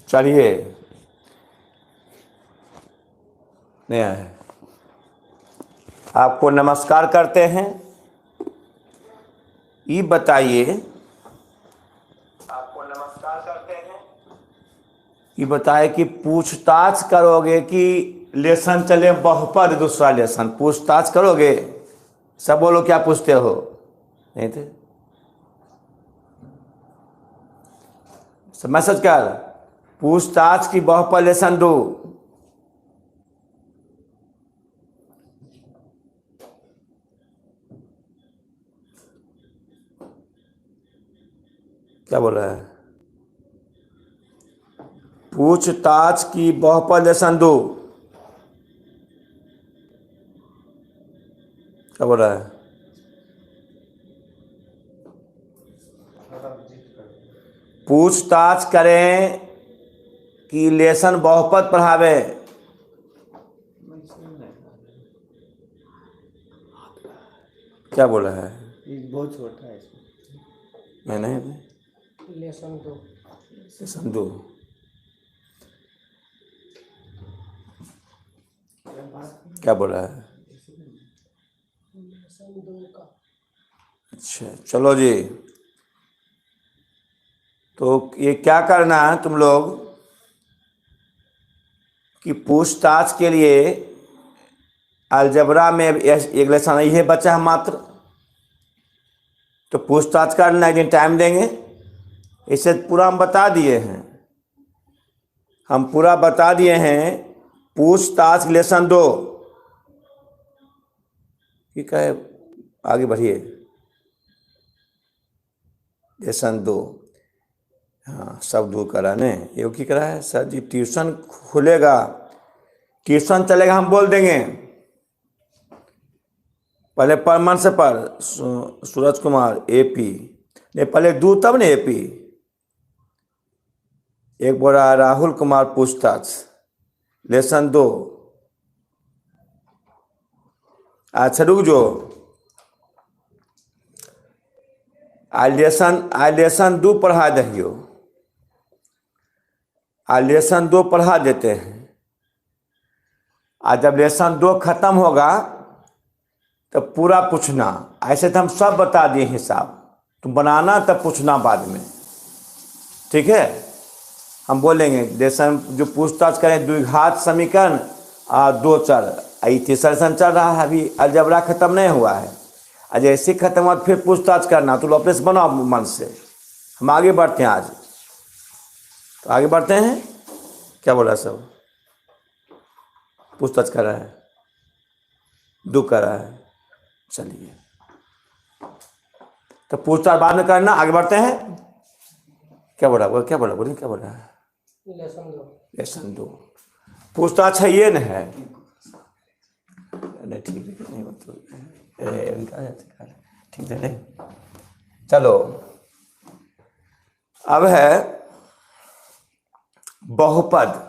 चलिए, नहीं आए, आपको नमस्कार करते हैं। ये बताइए, आपको नमस्कार करते हैं। ये बताए कि पूछताछ करोगे कि लेसन चले बहुपद दूसरा लेसन, पूछताछ करोगे? सब बोलो क्या पूछते हो? नहीं थे मैसेज कर, पूछताछ की बहुपद लेसन दो। क्या बोल रहा है? पूछताछ की बहुपद लेसन दो। क्या बोल रहा है? पूछताछ करें कि लेसन बहुपद पढ़ावे। क्या बोल रहा है? बहुत छोटा है इसमें। मैं नहीं, लेसन दो। क्या बोल रहा है? अच्छा चलो जी, तो ये क्या करना है तुम लोग कि पूछताछ के लिए अलजबरा में एक लेसन यही बचा है मात्र, तो पूछताछ करना, एक दिन टाइम देंगे। इसे पूरा हम बता दिए हैं, हम पूरा बता दिए हैं। पूछताछ लेसन दो, ठीक है, आगे बढ़िए। लेसन दो, हाँ सब दूर कराने ये की करा है सर जी। ट्यूशन खुलेगा, ट्यूशन चलेगा, हम बोल देंगे। पहले परमन से पर सूरज कुमार एपी, नहीं पहले दू तब ने एपी। एक बोला राहुल कुमार पूछताछ लेसन दो। अच्छा रुक जो, आज लेसन दो पढ़ा दियो, आज लेसन दो पढ़ा देते हैं। आज जब लेसन दो खत्म होगा तो पूरा पूछना। ऐसे तो हम सब बता दिए हिसाब, तुम बनाना तब पूछना बाद में, ठीक है। हम बोलेंगे लेसन जो पूछताछ करें द्विघात समीकरण दो चर, तीसरा लेसन चल रहा है, अभी अलजबरा खत्म नहीं हुआ है। आज ऐसे खत्म हुआ फिर पूछताछ करना, तो वापस बनाओ मन से। हम आगे बढ़ते हैं आज, तो आगे बढ़ते हैं। क्या बोला सब? पूछताछ कर रहा है, दो कर रहा है, चलिए तो पूछताछ बाद में करना, आगे बढ़ते हैं। क्या बोला क्या बोला बोलिए, क्या बोला है? लेसन दो पूछताछ है, ये न है। नहीं ठीक है, नहीं मतलब ठीक है, नहीं चलो। अब है बहुपद।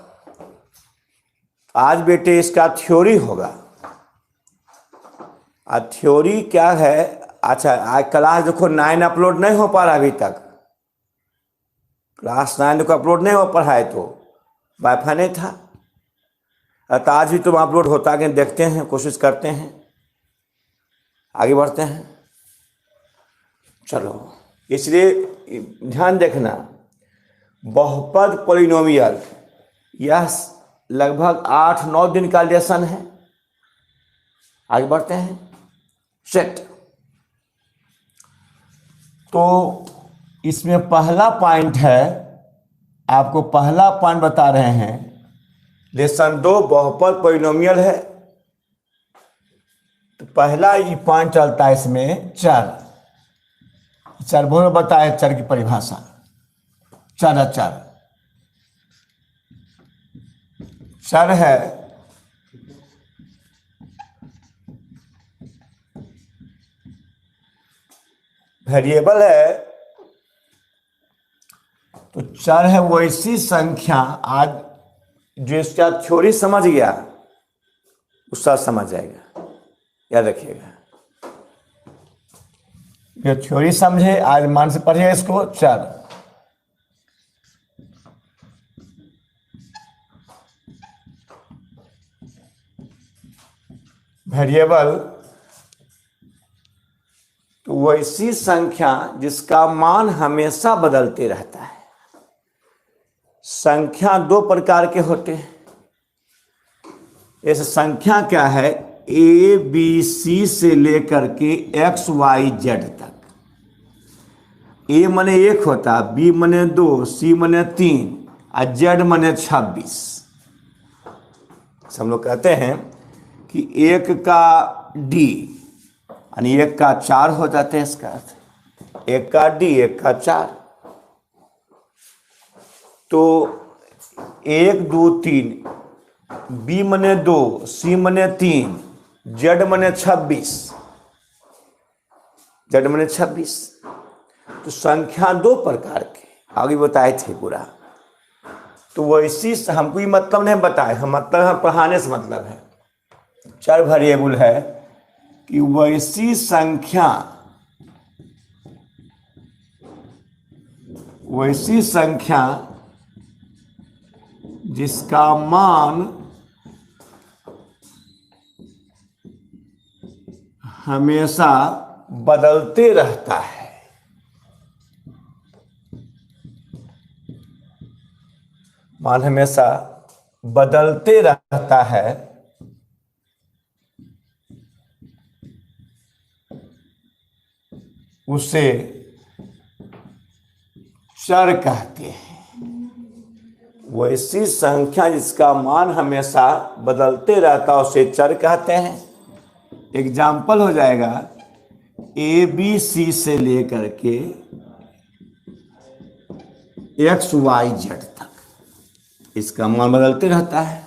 आज बेटे इसका थ्योरी होगा। आज थ्योरी क्या है? अच्छा आज क्लास देखो 9 अपलोड नहीं हो पा रहा अभी तक, क्लास 9 को अपलोड नहीं हो पा रहा है, तो वाईफाई नहीं था। तो आज भी तुम अपलोड होता कि देखते हैं, कोशिश करते हैं, आगे बढ़ते हैं। चलो, इसलिए ध्यान देखना, बहुपद पॉलिनोमियल यह लगभग 8-9 दिन का लेसन है। आगे बढ़ते हैं। सेट, तो इसमें पहला पॉइंट है, आपको पहला पॉइंट बता रहे हैं, लेसन 2 बहुपद पॉलिनोमियल है। तो पहला ये पॉइंट चलता है इसमें चर। चर बोलो, बताए चर की परिभाषा। चर चर चर है वेरिएबल है, तो चर है वैसी संख्या। आज जो इसका थ्योरी समझ गया उसका समझ जाएगा, याद रखिएगा। जो थ्योरी समझे आज मान से पढ़िए इसको। चर वेरिएबल तो वैसी संख्या जिसका मान हमेशा बदलते रहता है। संख्या दो प्रकार के होते हैं। इस संख्या क्या है, ए बी सी से लेकर के एक्स वाई जेड तक। ए मने 1 होता, बी मने 2, सी मने 3 और जेड मने 26। हम लोग कहते हैं कि 1 का डी यानी 1 का 4 हो जाते हैं। इसका अर्थ 1 का डी 1 का 4। तो 1 2 3, बी मने 2, सी मने 3, जेड मने 26। जेड मने 26। तो संख्या दो प्रकार के आगे बताए थे पूरा। तो वैसी हमको ये मतलब नहीं बताए, हम मतलब है पढ़ाने से मतलब है। 4 वेरिएबल है कि वैसी संख्या जिसका मान हमेशा बदलते रहता है। मान हमेशा बदलते रहता है, उसे चर कहते हैं। वैसी संख्या जिसका मान हमेशा बदलते रहता है उसे चर कहते हैं। एग्जाम्पल हो जाएगा ए बी सी से लेकर के एक्स वाई जेड तक, इसका मान बदलते रहता है।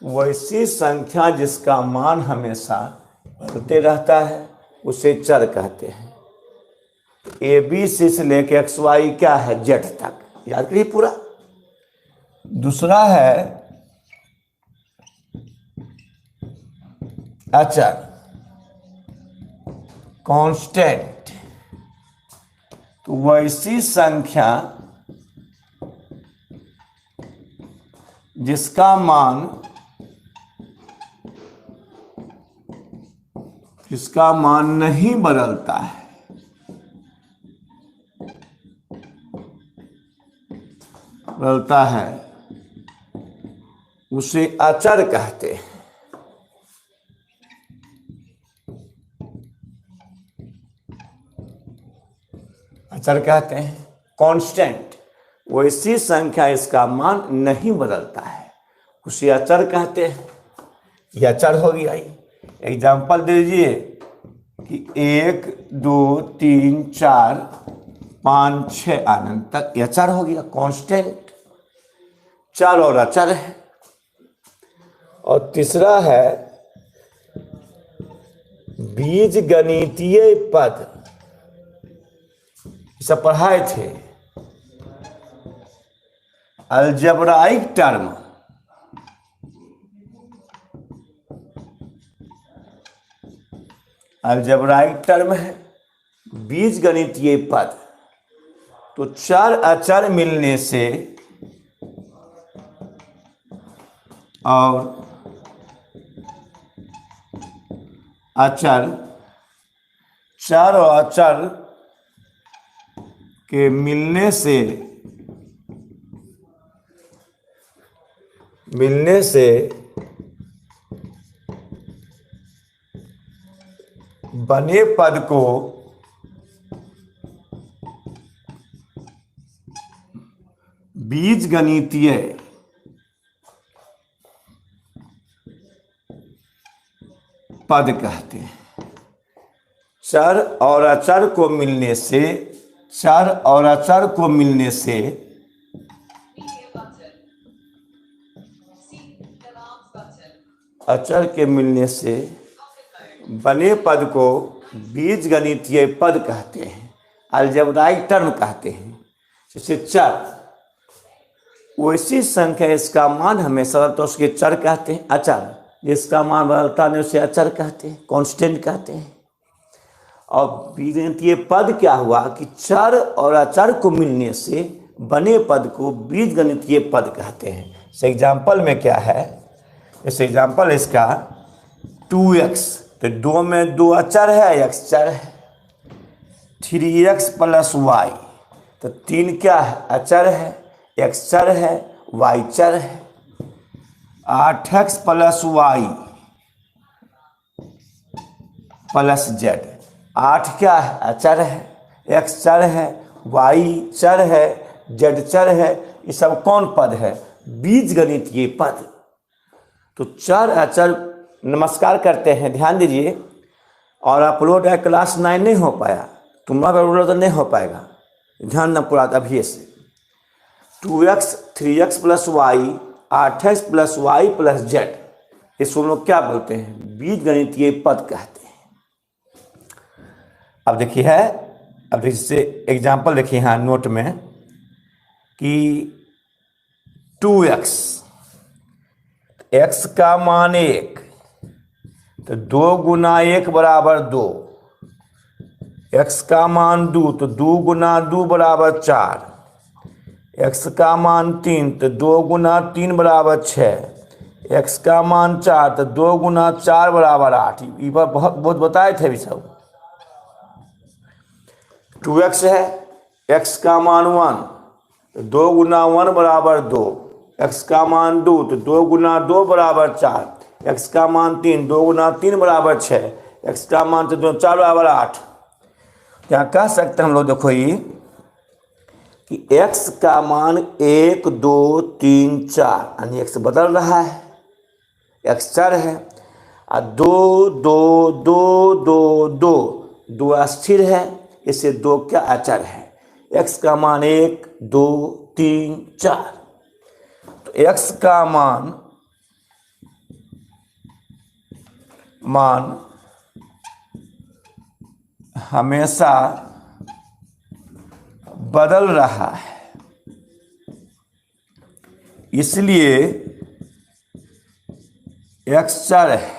तो वैसी संख्या जिसका मान हमेशा बदलते रहता है उसे चर कहते हैं। ए बी सी से लेकर एक्स वाई क्या है, जेड तक, याद करिए पूरा। दूसरा है अचर, कांस्टेंट। तो वैसी संख्या जिसका मान नहीं बदलता है, उसे अचर कहते हैं। अचर कहते हैं। कांस्टेंट, वैसी संख्या इसका मान नहीं बदलता है, उसे अचर कहते हैं। यह अचर हो गया। एग्जाम्पल दे दीजिए कि 1 2 3 4 5 6 अनंत तक, यह अचर हो गया। कांस्टेंट चर और अचर है। और तीसरा है बीज गणितीय पद। सब पढ़ाए थे। अलजेब्राइक टर्म, अलजेब्राइक टर्म है बीज गणितीय पद। तो चर अचर मिलने से और अचर, चर और अचर के मिलने से बने पद को बीजगणितीय पद कहते हैं। चर और अचर को मिलने से, चर और अचर को मिलने से अचर के मिलने से बने पद को बीजगणितीय पद कहते हैं, अलजेब्राइक टर्म कहते हैं। जैसे चर, वैसी संख्या इसका मान हमेशा तो उसके चर कहते हैं। अचर, जिसका मान बदलता नहीं उसे अचर कहते हैं, कांस्टेंट कहते हैं। और बीजगणितीय पद क्या हुआ कि चर और अचर को मिलने से बने पद को बीजगणितीय पद कहते हैं। इस एग्जाम्पल में क्या है, इस एग्जाम्पल इसका 2x, तो 2 में 2 अचर है, x चर है। 3x प्लस वाई, तो 3 क्या है, अचर है, x चर है, y चर है। 8x plus y plus Z, 8 क्या है, अचर है, x चर है, y चर है, z चर है। ये सब कौन पद है, बीजगणितीय पद। तो चर अचर, नमस्कार करते हैं, ध्यान दीजिए। और अपलोड है क्लास 9 नहीं हो पाया, तुम्हारा अपलोड तो नहीं हो पाएगा, ध्यान न पूरा अभी से। 2x 3x plus y, 8x plus y plus z, इसको लोग क्या बोलते हैं, बीजगणितीय पद कहते हैं। अब देखिए है, अब इससे एग्जाम्पल देखिए यहाँ नोट में कि 2x, x का मान 1, तो 2 गुना 1 बराबर 2। x का मान 2, तो 2 गुना 2 बराबर 4। x का मान 3, तो 2 गुना 3 बराबर 6। x का मान 4, तो 2 गुना 4 बराबर 8। ये बहुत बहुत बताए थे भी सब। 2x है, x का मान 1, तो 2 गुना 1 बराबर 2। x का मान 2, तो 2 गुना 2 बराबर 4। x का मान 3, 2 गुना 3 बराबर 6। x का मान तो 2 4 बराबर 8। क्या कह सकते हैं हम लोग, देखो ये कि x का मान 1 2 3 4, यानी x बदल रहा है, x चर है। और 2 2 2 2 2 2 स्थिर है, इससे 2 क्या अचर है। x का मान 1 2 3 4, तो x का मान हमेशा बदल रहा है, इसलिए x चर है।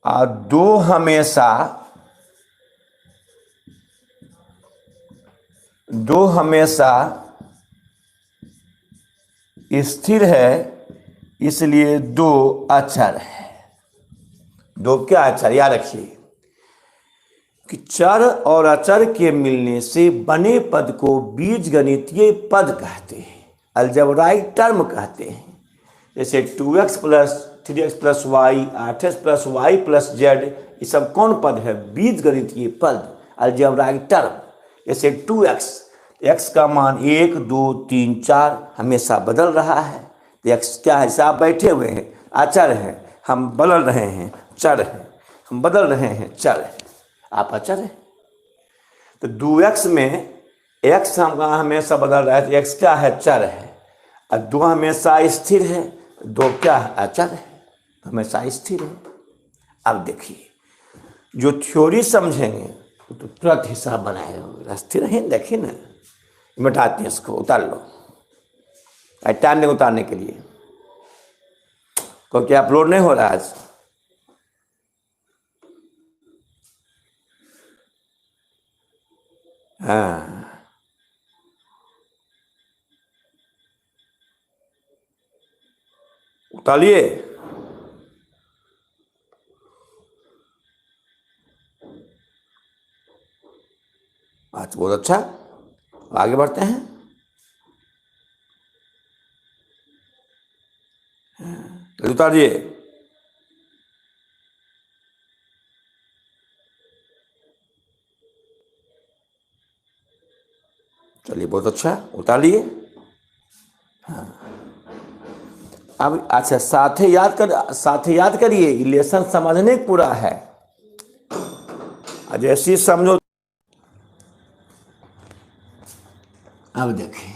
और 2 हमेशा स्थिर है, इसलिए 2 अचर है। 2 क्या अचर, याद रखिए कि चर और अचर के मिलने से बने पद को बीजगणितीय पद कहते हैं, अलजेब्राइक टर्म कहते हैं। जैसे 2x plus 3x plus y, 8x plus y plus z, ये सब कौन पद है, बीजगणितीय पद, अलजेब्राइक टर्म। जैसे 2x, x का मान 1 2 3 4 हमेशा बदल रहा है, तो x क्या है, जैसे आप बैठे हुए हैं, अचर है, हम बदल रहे हैं, चर है, हम बदल रहे हैं, चर है, आप अचर है। तो 2x में x हमेशा बदल रहा है, तो x क्या है, चर है। और 2 हमेशा स्थिर है, 2 क्या है, अचर है, हमेशा स्थिर है। अब देखिए, जो थ्योरी समझेंगे तो तुरंत हिसाब बनाएगा, स्थिर है, देखिए ना, मिटाते हैं इसको, उतार लो, टाइम नहीं उतारने के लिए, क्योंकि अपलोड नहीं हो रहा है आज। हाँ, उतारिए। आज बहुत अच्छा, आगे बढ़ते हैं। उतारिए। चलिए, बहुत अच्छा, उतार लिए। हाँ, अब अच्छा, साथ याद करिए, लेसन समझने पूरा है, जैसी समझो। अब देखिए,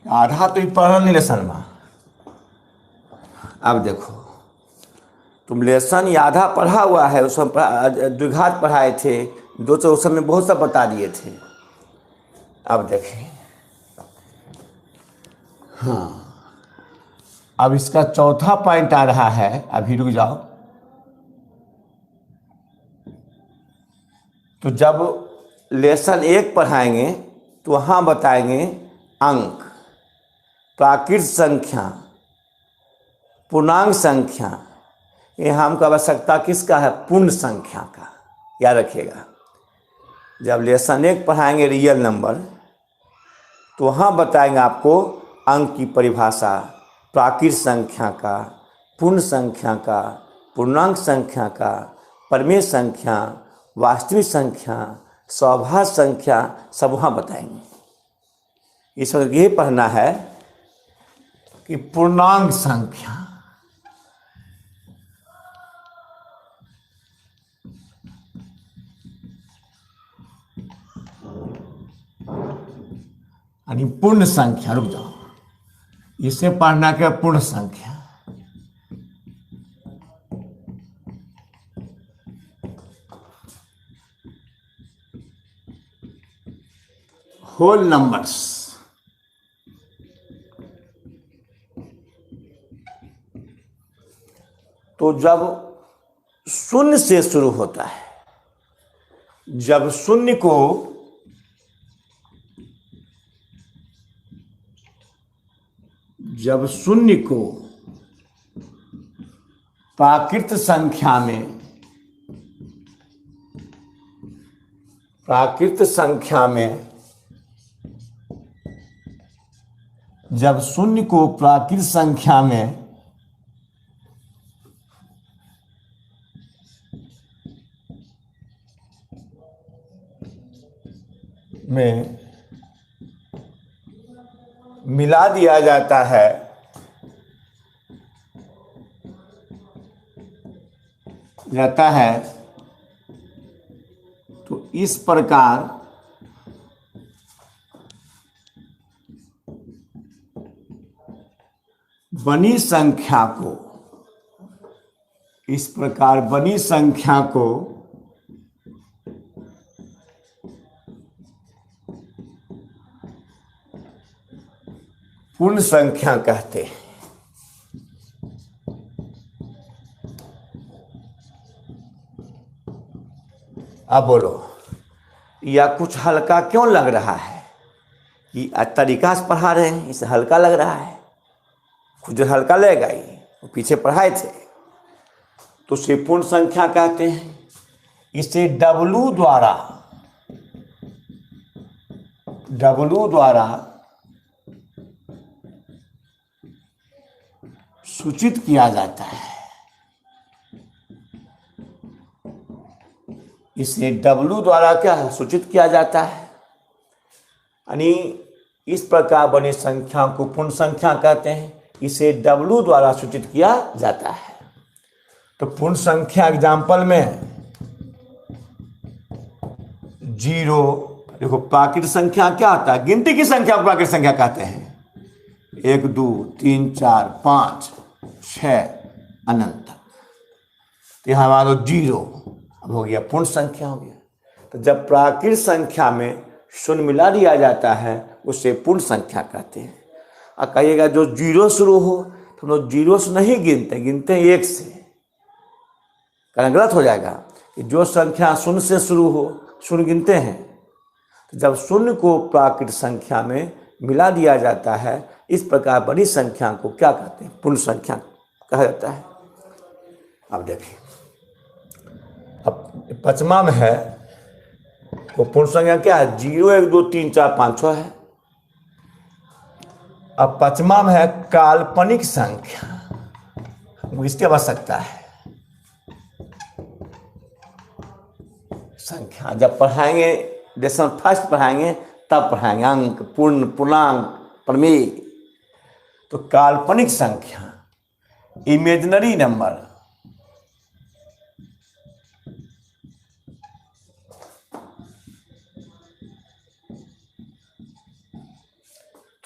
आधा तो पढ़ल नहीं लेसन में। अब देखो, तुम लेसन आधा पढ़ा हुआ है, उसमें द्विघात पढ़ाए थे, 2 उस समय बहुत सा बता दिए थे। अब देखें, अब इसका चौथा पॉइंट आ रहा है, अभी रुक जाओ। तो जब लेसन 1 पढ़ाएंगे तो वहाँ बताएंगे अंक, प्राकृत संख्या, पूर्णांक संख्या। यहाँ हमको आवश्यकता किसका है? पूर्ण संख्या का। याद रखिएगा, जब लेसन 1 पढ़ाएंगे रियल नंबर, तो वहाँ बताएंगे आपको अंक की परिभाषा, प्राकृत संख्या का, पूर्ण संख्या का, पूर्णांक संख्या का, परिमेय संख्या, वास्तविक संख्या, स्वाभाविक संख्या, सब वहाँ बताएंगे। इस वक्त ये पढ़ना है कि पूर्णांक संख्या, यानी पूर्ण संख्या। रुक जाओ, इसे पढ़ना क्या? पूर्ण संख्या। Whole numbers. तो जब शून्य से शुरू होता है, जब शून्य को प्राकृत संख्या में जब शून्य को प्राकृत संख्या में मिला दिया जाता है, तो इस प्रकार बनी संख्या को पूर्ण संख्या कहते हैं। अब बोलो, या कुछ हल्का क्यों लग रहा है? कि तरीका से पढ़ा रहे हैं, इसे हल्का लग रहा है। खुद हल्का लगेगा ही, वो पीछे पढ़ाए थे। तो उसे पूर्ण संख्या कहते हैं। इसे W द्वारा सूचित किया जाता है। इसे W द्वारा क्या है? सूचित किया जाता है। यानी इस प्रकार बनी संख्या को पूर्ण संख्या कहते हैं। इसे W द्वारा सूचित किया जाता है। तो पूर्ण संख्या एग्जाम्पल में 0, देखो प्राकृत संख्या क्या होता है? गिनती की संख्या को प्राकृत संख्या कहते हैं। 1 2 3 4 5 6 अनंत तक। तो यहाँ मान लो 0, अब हो गया पूर्ण संख्या हो गया। तो जब प्राकृत संख्या में शून्य मिला दिया जाता है, उसे पूर्ण संख्या कहते हैं। और कहिएगा जो 0 शुरू हो, तो हम लोग 0 से नहीं गिनते हैं 1 से। कहना गलत हो जाएगा कि जो संख्या शून्य से शुरू हो, शून्य गिनते हैं। तो जब शून्य को प्राकृत संख्या में मिला दिया जाता है, इस प्रकार बड़ी संख्या को क्या कहते हैं? पूर्ण संख्या कहा जाता है। अब देखिए, अब 5वां में है, वो पूर्ण संख्या क्या है? 0 1 2 3 4 5 6 है। अब 5वां में है काल्पनिक संख्या, इसकी आवश्यकता है। संख्या जब पढ़ाएंगे, लेसन फर्स्ट पढ़ाएंगे, तब पढ़ाएंगे अंक, पूर्ण, पूर्णांक, परिमेय। तो काल्पनिक संख्या, इमेजिनरी नंबर,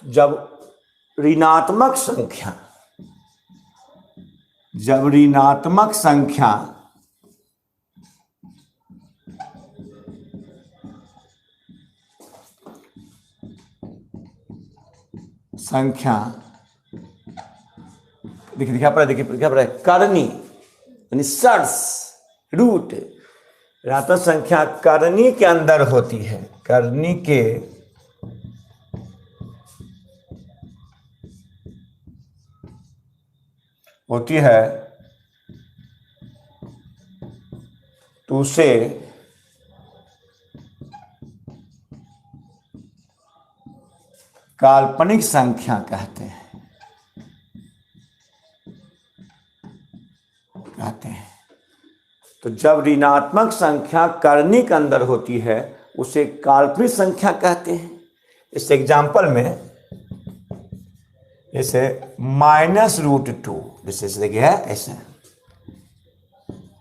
जब ऋणात्मक संख्या संख्या, देखिए दिखा पड़ा, देखिए क्या पड़ा है, करनी यानी सर्स रूट, ऋणात्मक संख्या करनी के अंदर होती है, करनी के होती है तो उसे काल्पनिक संख्या कहते हैं, तो जब ऋणात्मक संख्या करनी के अंदर होती है उसे काल्पनिक संख्या कहते हैं। इस एग्जाम्पल में जैसे -√2, जैसे देखिए है ऐसे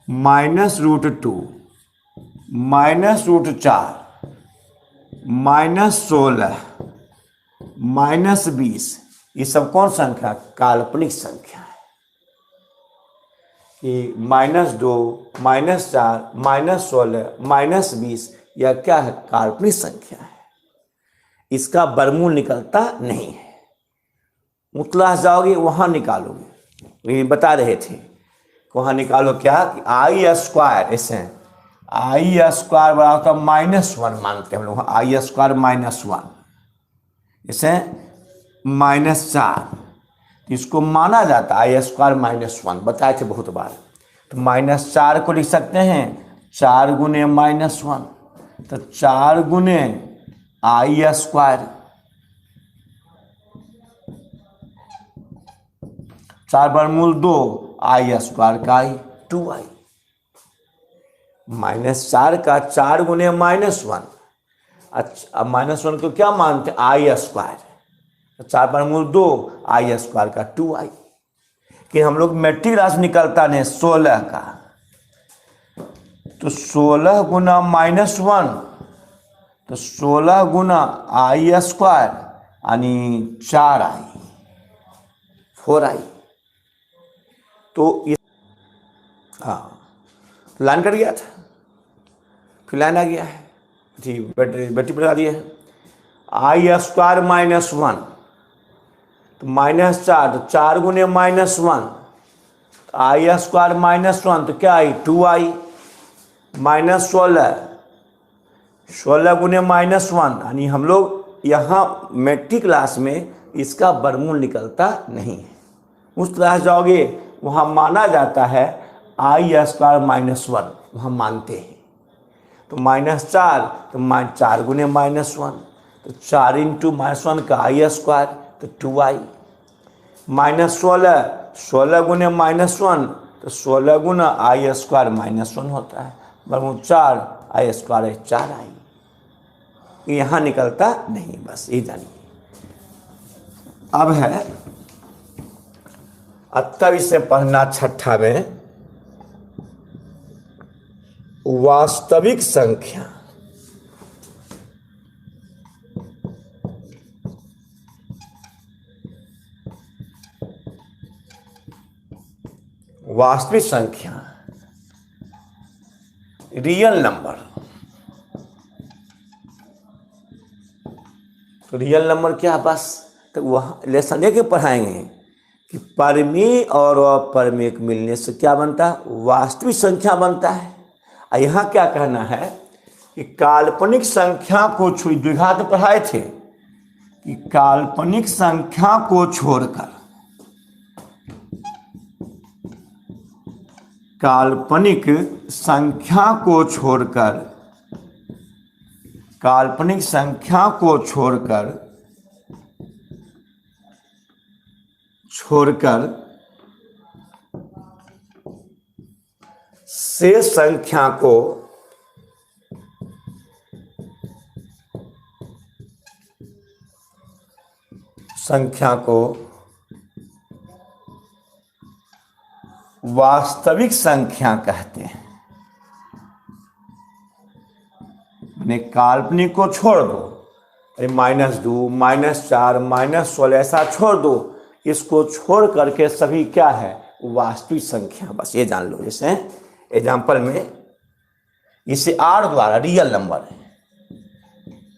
-√2, -√4, -16, -20, ये सब कौन संख्या? काल्पनिक संख्या है। कि -2, -4, -16, -20 यह क्या है? काल्पनिक संख्या है, इसका वर्गमूल निकलता नहीं है। क्लास जाओगे वहां निकालोगे, ये बता रहे थे, वहां निकालो क्या कि I² ऐसे I² बराबर -1 मानते हैं हम लोग, I² -1 इसे -4, इसको माना जाता है I² -1, बताए थे बहुत बार। तो -4 को लिख सकते हैं 4 गुने -1, तो 4 गुने I², 4 वर्गमूल 2, I² का I, 2I। -4 का 4 गुने -1, अच्छा -1 को क्या मानते हैं? I², 4 वर्गमूल 2, I² का 2I। कि हम लोग मैट्रिक राशि निकलता नहीं 16 का, तो 16 गुना -1, तो 16 गुना I² यानी 4I, 4I। तो हाँ, लाइन कट गया था, फिर लाइन आ गया है, जी बैटरी बता दिया है। I² -1, तो -4, तो 4 गुने -1, तो I² -1 तो क्या आई? 2I। -16, 16 गुने -1 यानी हम लोग यहाँ मैट्रिक क्लास में इसका वर्गमूल निकलता नहीं है। उस क्लास जाओगे वहाँ माना जाता है I² -1, वहाँ मानते हैं। तो -4, तो 4 गुने -1, तो 4 × -1 का I², तो 2I। -16, 16 गुने -1, तो 16 गुना I² -1 होता है, वर्गमूल 4, I² है 4I। यहाँ निकलता नहीं, बस ये जानिए। अब है तब इसे पढ़ना छठा में वास्तविक संख्या। वास्तविक संख्या, रियल नंबर। तो रियल नंबर क्या? बस तो वहाँ लेसन लेके पढ़ाएंगे कि परिमेय और अपरिमेय मिलने से क्या बनता है? वास्तविक संख्या बनता है। और यहाँ क्या कहना है कि काल्पनिक संख्या को छोड़, द्विघात पढ़ाए थे कि काल्पनिक संख्या को छोड़कर, काल्पनिक संख्या को छोड़कर, काल्पनिक संख्या को छोड़कर शेष संख्या को वास्तविक संख्या कहते हैं। मैंने काल्पनिक को छोड़ दो, अरे -2, -4, -16 ऐसा छोड़ दो, इसको छोड़ करके सभी क्या है? वास्तविक संख्या, बस ये जान लो। जैसे एग्जाम्पल में इसे R द्वारा रियल नंबर है,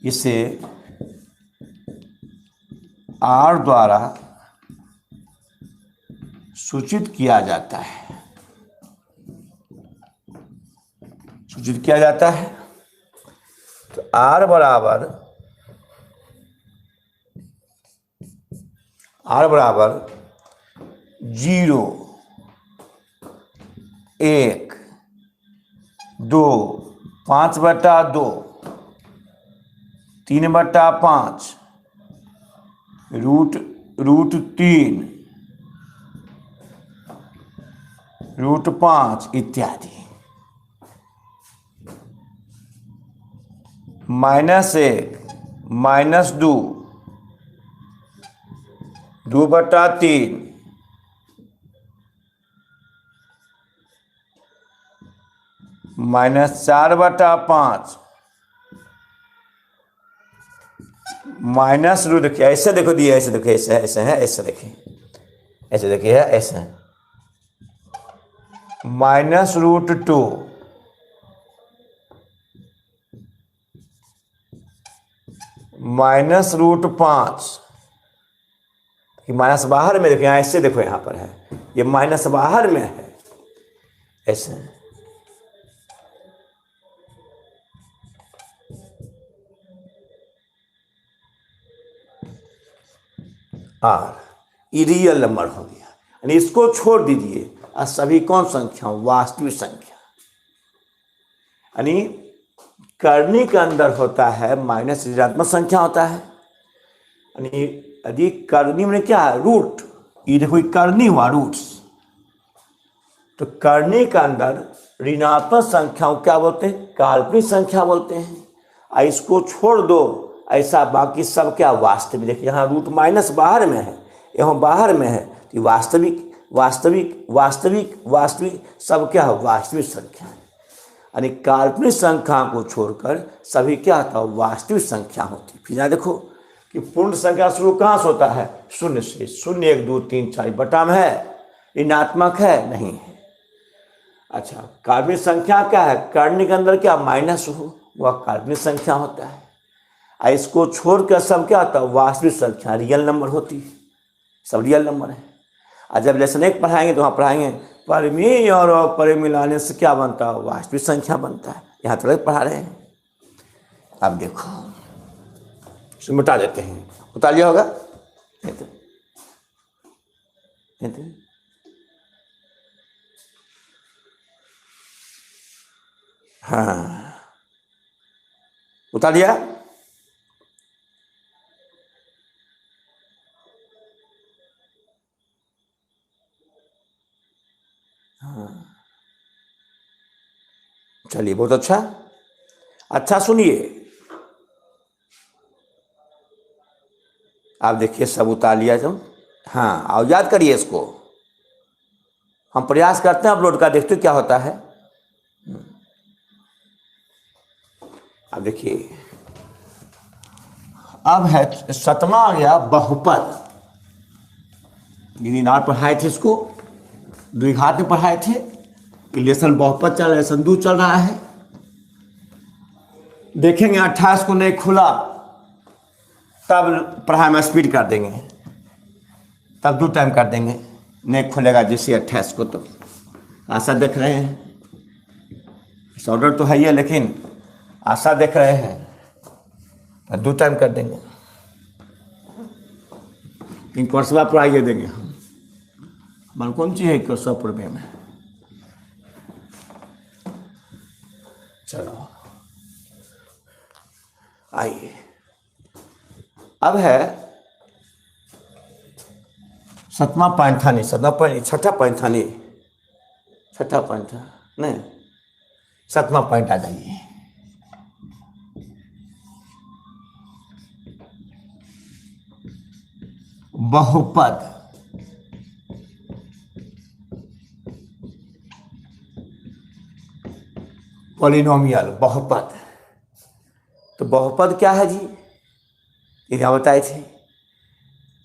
इसे आर द्वारा सूचित किया जाता है, सूचित किया जाता है। तो आर बराबर 0, 1, 2, 5/2, 3/5, रूट 3, √5 इत्यादि। -1, -2, 2/3, -4/5, माइनस रूट, देखिए ऐसे देखो दिए, ऐसे देखो, ऐसे है, ऐसे है, ऐसे देखिए, ऐसे देखिए है, ऐसे है, -√2, -√5, कि माइनस बाहर में देखो, यहाँ ऐसे देखो, यहाँ पर है, ये माइनस बाहर में है, ऐसे आर, ये रियल नंबर हो गया। यानी इसको छोड़ दीजिए और सभी कौन संख्या, वास्तविक संख्या। यानी करनी के अंदर होता है माइनस ऋणात्मक संख्या होता है। यानी यदि करनी में क्या है, रूट, ये देखो करनी हुआ रूट्स, तो करनी के अंदर ऋणात्मक संख्याओं क्या बोलते हैं, काल्पनिक संख्या बोलते हैं। और इसको छोड़ दो, ऐसा बाकी सब क्या वास्तविक। देखिए यहाँ रूट माइनस बाहर में है, यहाँ बाहर में है, तो वास्तविक वास्तविक वास्तविक वास्तविक सब क्या है, वास्तविक संख्या है। यानी काल्पनिक संख्या को छोड़कर सभी क्या होता है, वास्तविक संख्या होती है। फिर यहाँ देखो कि पूर्ण संख्या शुरू कहाँ से होता है, शून्य से। 0, 1, 2, 3, 4 बटा में है, ऋणात्मक है नहीं है। अच्छा, काल्पनिक संख्या क्या है, करने के अंदर क्या माइनस हो, वह काल्पनिक संख्या होता है। और इसको छोड़कर सब क्या होता है, वास्तविक संख्या, रियल नंबर होती है, सब रियल नंबर है। और जब लेसन 1 पढ़ाएंगे तो वहाँ पढ़ाएंगे परिमेय और परिमेय मिलाने से क्या बनता है, वास्तविक संख्या बनता है। यहाँ तक पढ़ा रहे हैं। अब देखो इसे मिटा देते हैं, उतार लिया होगा, हाँ उतार लिया। हाँ चलिए, बहुत अच्छा। अच्छा सुनिए, आप देखिए सब उतार लिया जब, हाँ और याद करिए इसको। हम प्रयास करते हैं अपलोड का, देखते क्या होता है। अब देखिए, अब है 7वां आ गया बहुपद। यदि नार पढ़ाए थे इसको, द्विघात में पढ़ाए थे, लेसन बहुपद चल रहा है, लेसन 2 चल रहा है। देखेंगे 28 को नहीं खुला तब पढ़ाई में स्पीड कर देंगे, तब 2 टाइम कर देंगे। नहीं खुलेगा जैसे 28 को, तो आशा देख रहे हैं। इस ऑर्डर तो है ही है, लेकिन आशा देख रहे हैं, तो 2 टाइम कर देंगे। इन कोर्सवा पढ़ाइए देंगे हम। मन कौन सी है कोर्सवा पूर्वे में। चलो आइए, अब है 7वां पॉइंट था, नहीं 7वां पॉइंट, 6ठा पॉइंट था, नहीं 6ठा पॉइंट था, नहीं 7वां पॉइंट आ जाइए। बहुपद, पॉलिनोमियल बहुपद। तो बहुपद क्या है जी, ये क्या बताए थे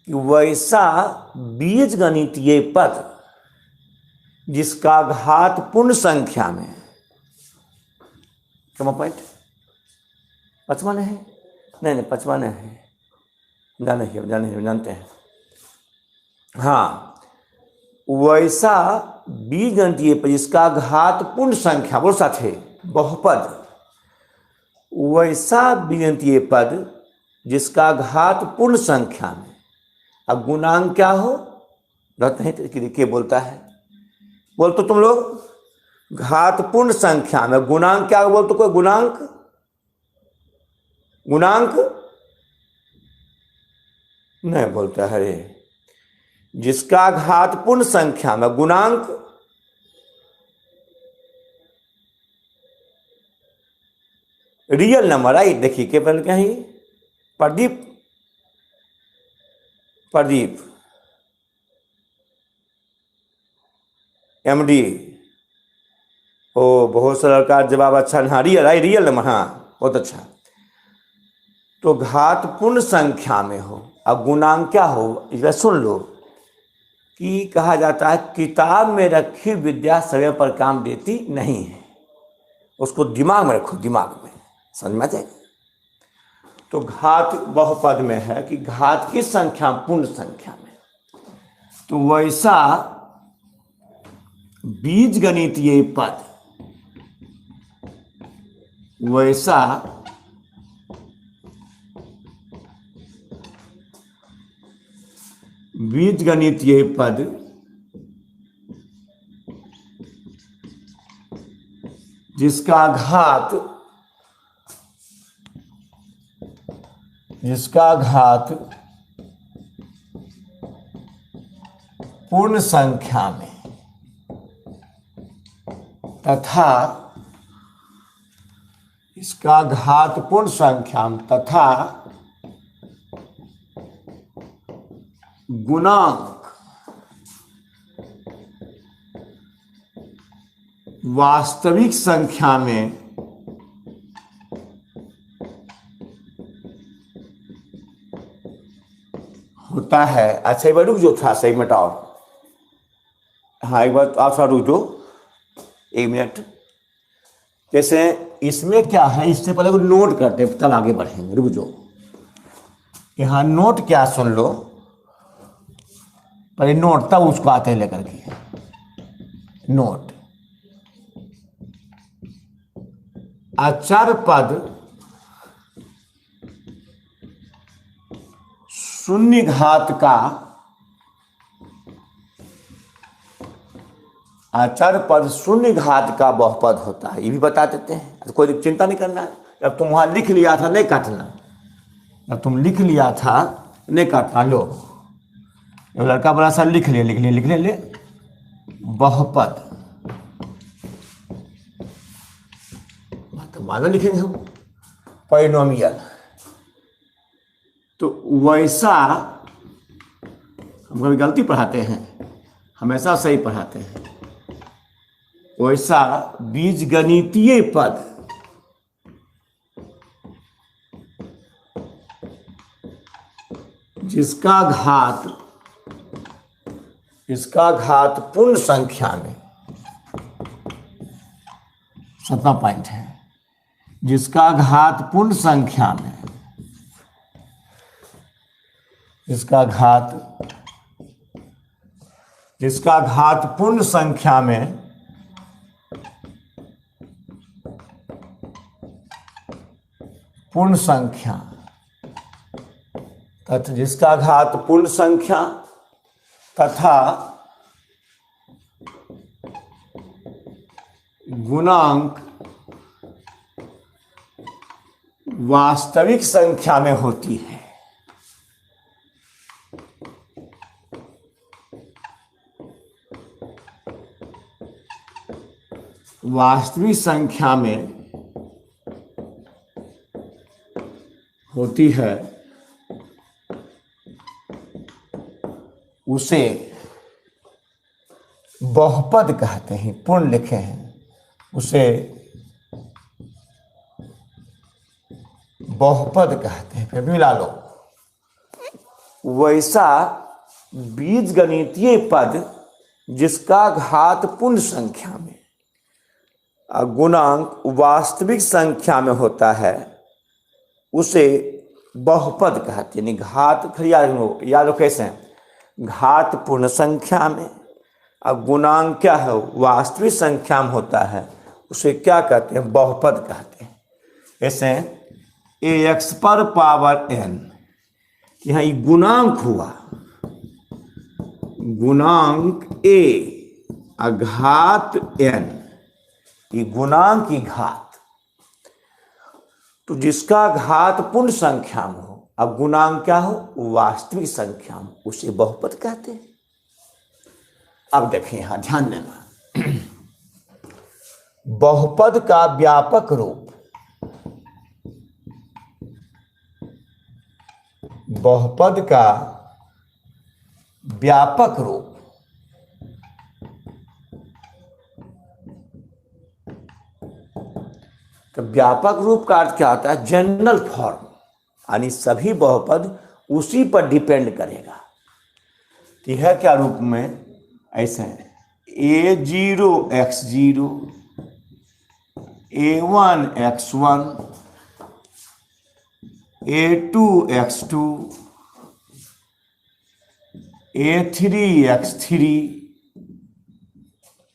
कि वैसा बीजगणितीय पद जिसका घात पूर्ण संख्या में, क्या पॉइंट 55 है, नहीं 55 है, जानते हैं। हाँ, वैसा बीजगणितीय पद जिसका घात पूर्ण संख्या, बोल साथे, बहुपद, वैसा बीजगणितीय पद जिसका घात पूर्ण संख्या में, अब गुणांक क्या हो रहते हैं, देखिए बोलता है, बोल तो तुम लोग घात पूर्ण संख्या में गुणांक क्या बोल, तो कोई गुणांक नहीं बोलता है। जिसका घात पूर्ण संख्या में गुणांक, रियल नंबर आई, देखिए के बल क्या है, प्रदीप MD, ओ बहुत सरल का जवाब, अच्छा, हाँ रियल नंबर, हाँ बहुत अच्छा। तो घात पूर्ण संख्या में हो, अब गुणांक क्या हो, इसे सुन लो कि कहा जाता है किताब में रखी विद्या समय पर काम देती नहीं है, उसको दिमाग में रखो, दिमाग में, समझ में आ जाएगा। तो घात बहुपद में है कि घात की संख्या पूर्ण संख्या में, तो वैसा बीजगणितीय पद, वैसा बीजगणितीय पद जिसका घात पूर्ण संख्या में तथा इसका घात पूर्ण संख्या में तथा गुणांक वास्तविक संख्या में होता है। अच्छा एक बार रुक जाओ, था सही मिटाओ, हाँ एक बार आप थोड़ा रुक जाओ, 1 मिनट। जैसे इसमें क्या है, इससे पहले को नोट करते तब आगे बढ़ेंगे, रुक जाओ। यहाँ नोट क्या सुन लो, पहले नोट तब उसको आते हैं लेकर के। नोट, अचर पद शून्य घात का, अचर पद शून्य घात का बहुपद होता है, ये भी बता देते हैं, तो कोई चिंता नहीं करना है। जब तुम वहां लिख लिया था नहीं काटना, जब तुम लिख लिया था नहीं काटना। लो लड़का बड़ा सा लिख ले बहुपद, तो मानो लिखेंगे हम पॉलिनोमियल। तो वैसा, हम कभी गलती पढ़ाते हैं, हमेशा सही पढ़ाते हैं। वैसा बीजगणितीय पद जिसका घात पूर्ण संख्या में, 7वां पॉइंट है, जिसका घात पूर्ण संख्या में, जिसका घात पूर्ण संख्या में पूर्ण संख्या तथा जिसका घात पूर्ण संख्या तथा गुणांक वास्तविक संख्या में होती है। वास्तविक संख्या में होती है, उसे बहुपद कहते हैं। पूर्ण लिखे हैं, उसे बहुपद कहते हैं। फिर मिला लो, वैसा बीजगणितीय पद जिसका घात पूर्ण संख्या में गुणांक वास्तविक संख्या में होता है, उसे बहुपद कहते हैं। यानी घात, फिर याद रखो कैसे हैं? घात पूर्ण संख्या में, और गुणांक क्या है? वास्तविक संख्या में होता है, उसे क्या कहते हैं? बहुपद कहते हैं। ऐसे ax पर पावर n, यहाँ ये गुणांक हुआ, गुणांक a घात n, ये गुणांक की घात। तो जिसका घात पूर्ण संख्या में हो अब गुणांक क्या हो? वास्तविक संख्या में, उसे बहुपद कहते हैं। अब देखें, यहां ध्यान देना, बहुपद का व्यापक रूप, बहुपद का व्यापक रूप तो व्यापक रूप का अर्थ क्या होता है? जनरल फॉर्म, यानी सभी बहुपद उसी पर डिपेंड करेगा। तो यह क्या रूप में? ऐसे है a0 x0, a1 x1, a2 x2, a3 x3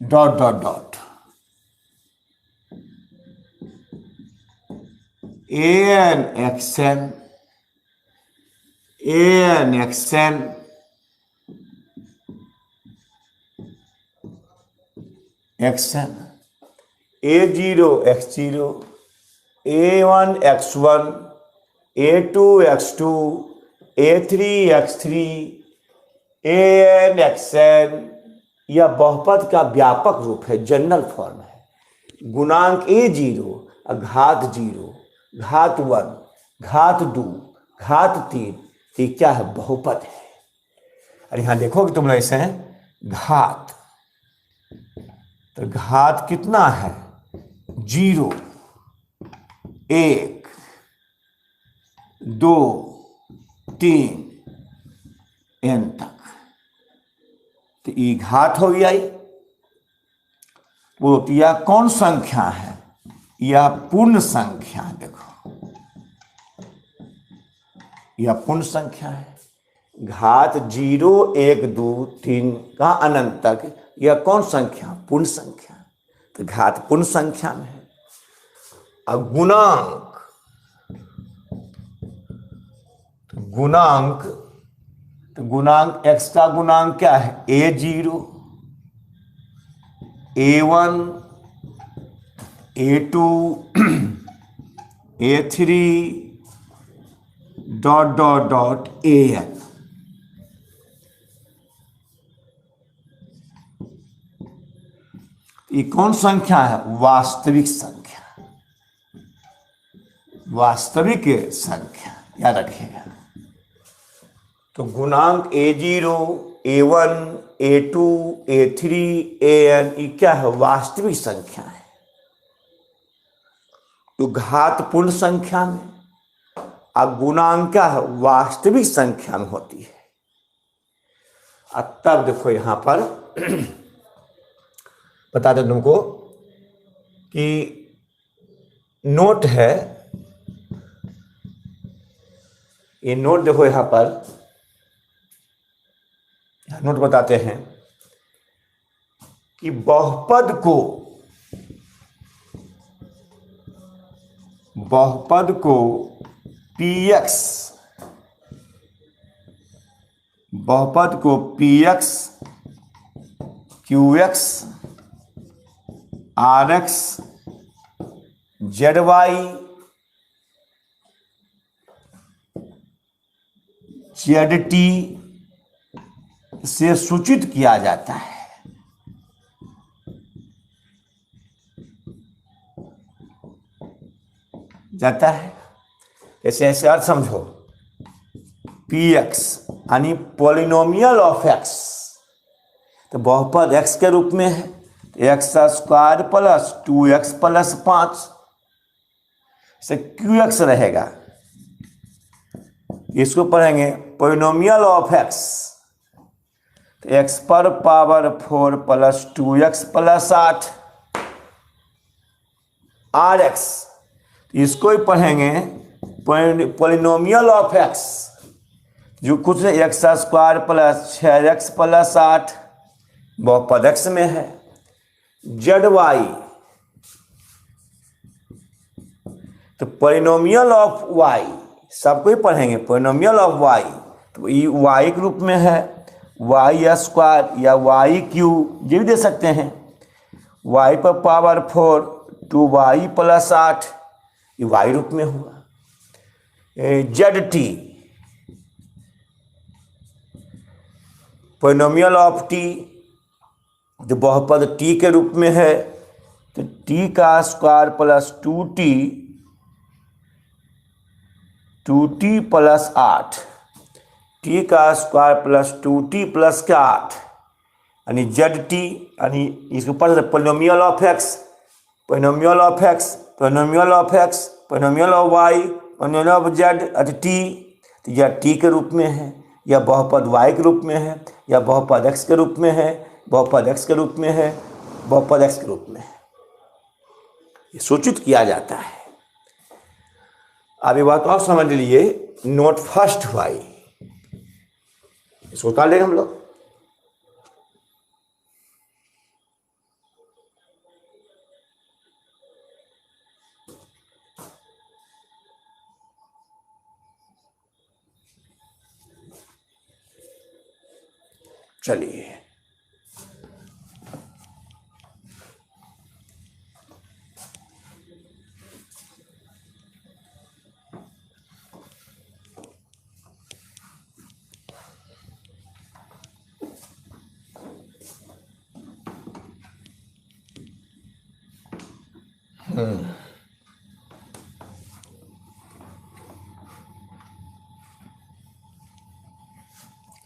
dot dot dot, an xn, an xn, xn, a0 x0, a1 x1, a2 x2, a3 x3, an xn, यह बहुपद का व्यापक रूप है, जनरल फॉर्म है। गुणांक a0 घात 0, घात 1, घात 2, घात 3, ये क्या है? बहुपद है। और यहां देखोगे तुम लोग ऐसे हैं घात, तो घात कितना है? 0, 1, 2, 3 n तक, तो ये घात हो गया। वो यह कौन संख्या है? यह पूर्ण संख्या। देखो, यह पूर्ण संख्या है। घात 0, 1, 2, 3 का अनंत तक, यह कौन संख्या? पूर्ण संख्या। तो घात पूर्ण संख्या में है। अब गुणांक, तो गुणांक x का गुणांक क्या है? a0, a1, a2, a3 dot dot dot an। ये कौन संख्या है? वास्तविक संख्या, वास्तविक संख्या, याद रखिएगा। तो गुणांक a0, a1, a2, a3, an, ये क्या है? वास्तविक संख्या है। तो घात पूर्ण संख्या में, और गुणांक क्या है? वास्तविक संख्या में होती है। अब तब देखो यहां पर बता दें तुमको कि नोट है, ये नोट देखो यहां पर, नोट बताते हैं कि बहुपद को px, qx, rx, zy, zt से सूचित किया जाता है। ऐसे ऐसे अर्थ समझो, px यानी पॉलिनोमियल ऑफ x, तो बहुपद x के रूप में है, x² प्लस 2x प्लस 5 से qx रहेगा। इसको पढ़ेंगे पॉलिनोमियल ऑफ x, तो x पर power 4 plus 2x plus 8 rx, इसको ही पढ़ेंगे पोलिनोमियल ऑफ एक्स जो कुछ x square plus 6x plus 8 बहुपद एक्स में है। जेड वाई तो पोलिनोमियल ऑफ वाई सबको ही पढ़ेंगे। पोलिनोमियल ऑफ वाई तो ये वाई के रूप में है, वाई स्क्वायर या वाई क्यू ये भी दे सकते हैं। वाई पर पावर 4 2y प्लस 8 ये वाई रूप में हुआ। Z T polynomial of T जो बहुपद टी के रूप में है तो टी का स्क्वायर प्लस 2t प्लस 8 टी का स्क्वायर प्लस 2t प्लस का 8 यानी जेड टी यानी इसके ऊपर polynomial of x polynomial of x polynomial of x polynomial of y polynomial of z at t तो यह टी के रूप में है, या बहुपद वाई के रूप में है, या बहुपद एक्स के रूप में है, बहुपद एक्स के रूप में है, बहुपद एक्स के रूप में है। ये सूचित किया जाता है। अब ये बात और समझ लीजिए। नोट फर्स्ट वाई इसको उतार लेंगे हम लोग। चलिए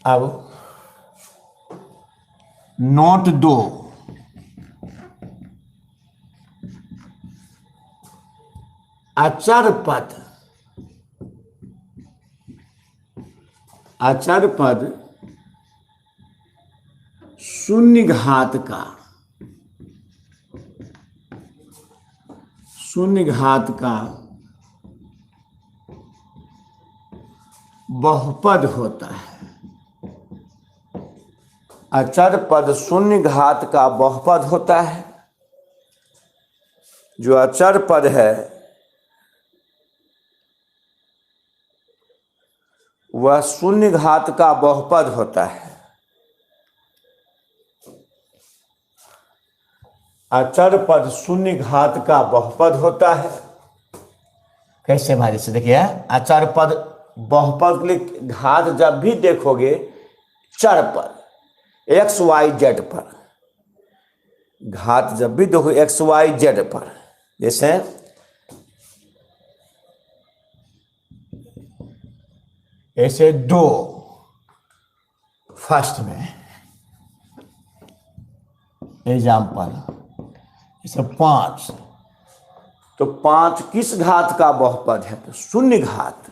अब नोट 2 अचर पद शून्य घात का बहुपद होता है। अचर पद शून्य घात का बहुपद होता है। जो अचर पद है वह शून्य घात का बहुपद होता है। अचर पद शून्य घात का बहुपद होता है। कैसे भाई? से देखिए, अचर पद बहुपद के लिए घात जब भी देखोगे चर पर एक्स वाई जेड पर, घात जब भी देखो एक्स वाई जेड पर, जैसे ऐसे 2 फर्स्ट में एग्जाम्पल, जैसे 5 तो 5 किस घात का बहुपद है? तो शून्य घात।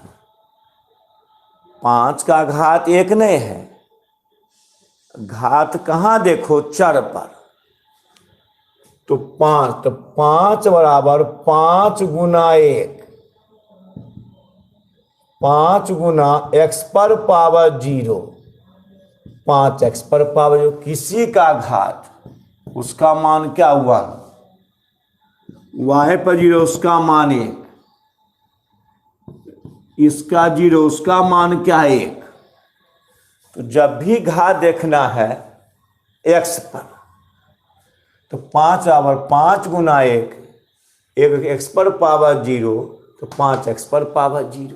5 का घात 1 नहीं है। घात कहाँ देखो? चर पर। तो 5 बराबर 5 गुना 1, 5 गुना x पर पावर 0, 5x पर पावर 0 किसी का घात, उसका मान क्या हुआ? y पर 0 उसका मान 1, इसका 0 उसका मान क्या है? 1। तो जब भी घात देखना है x पर तो 5 बराबर 5 गुना 1, 1 x पर पावर 0 तो 5x पर पावर 0,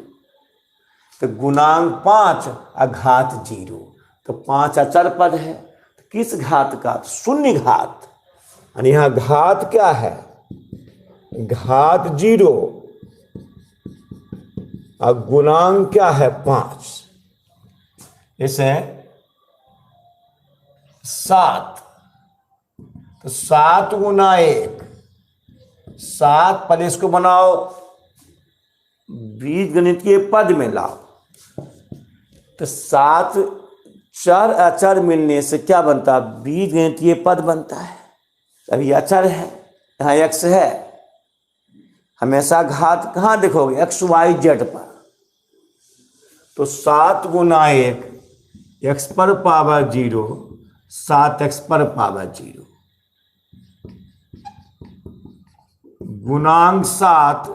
तो गुणांक 5 और घात 0, तो 5 अचर पद है। तो किस घात का? शून्य घात। और यहाँ घात क्या है? घात 0 और गुणांक क्या है? 5। इसे 7, तो 7 गुना 1, 7 पर इसको बनाओ बीजगणितीय पद में लाओ, तो 7 चर अचर मिलने से क्या बनता है? बीजगणितीय पद बनता है। अभी अचर है, यहाँ x है। हमेशा घात कहाँ देखोगे? एक्स वाई जेड पर। तो 7 गुना 1 एक्स पर पावर 0 7 एक्स पर पावर 0 गुणांक 7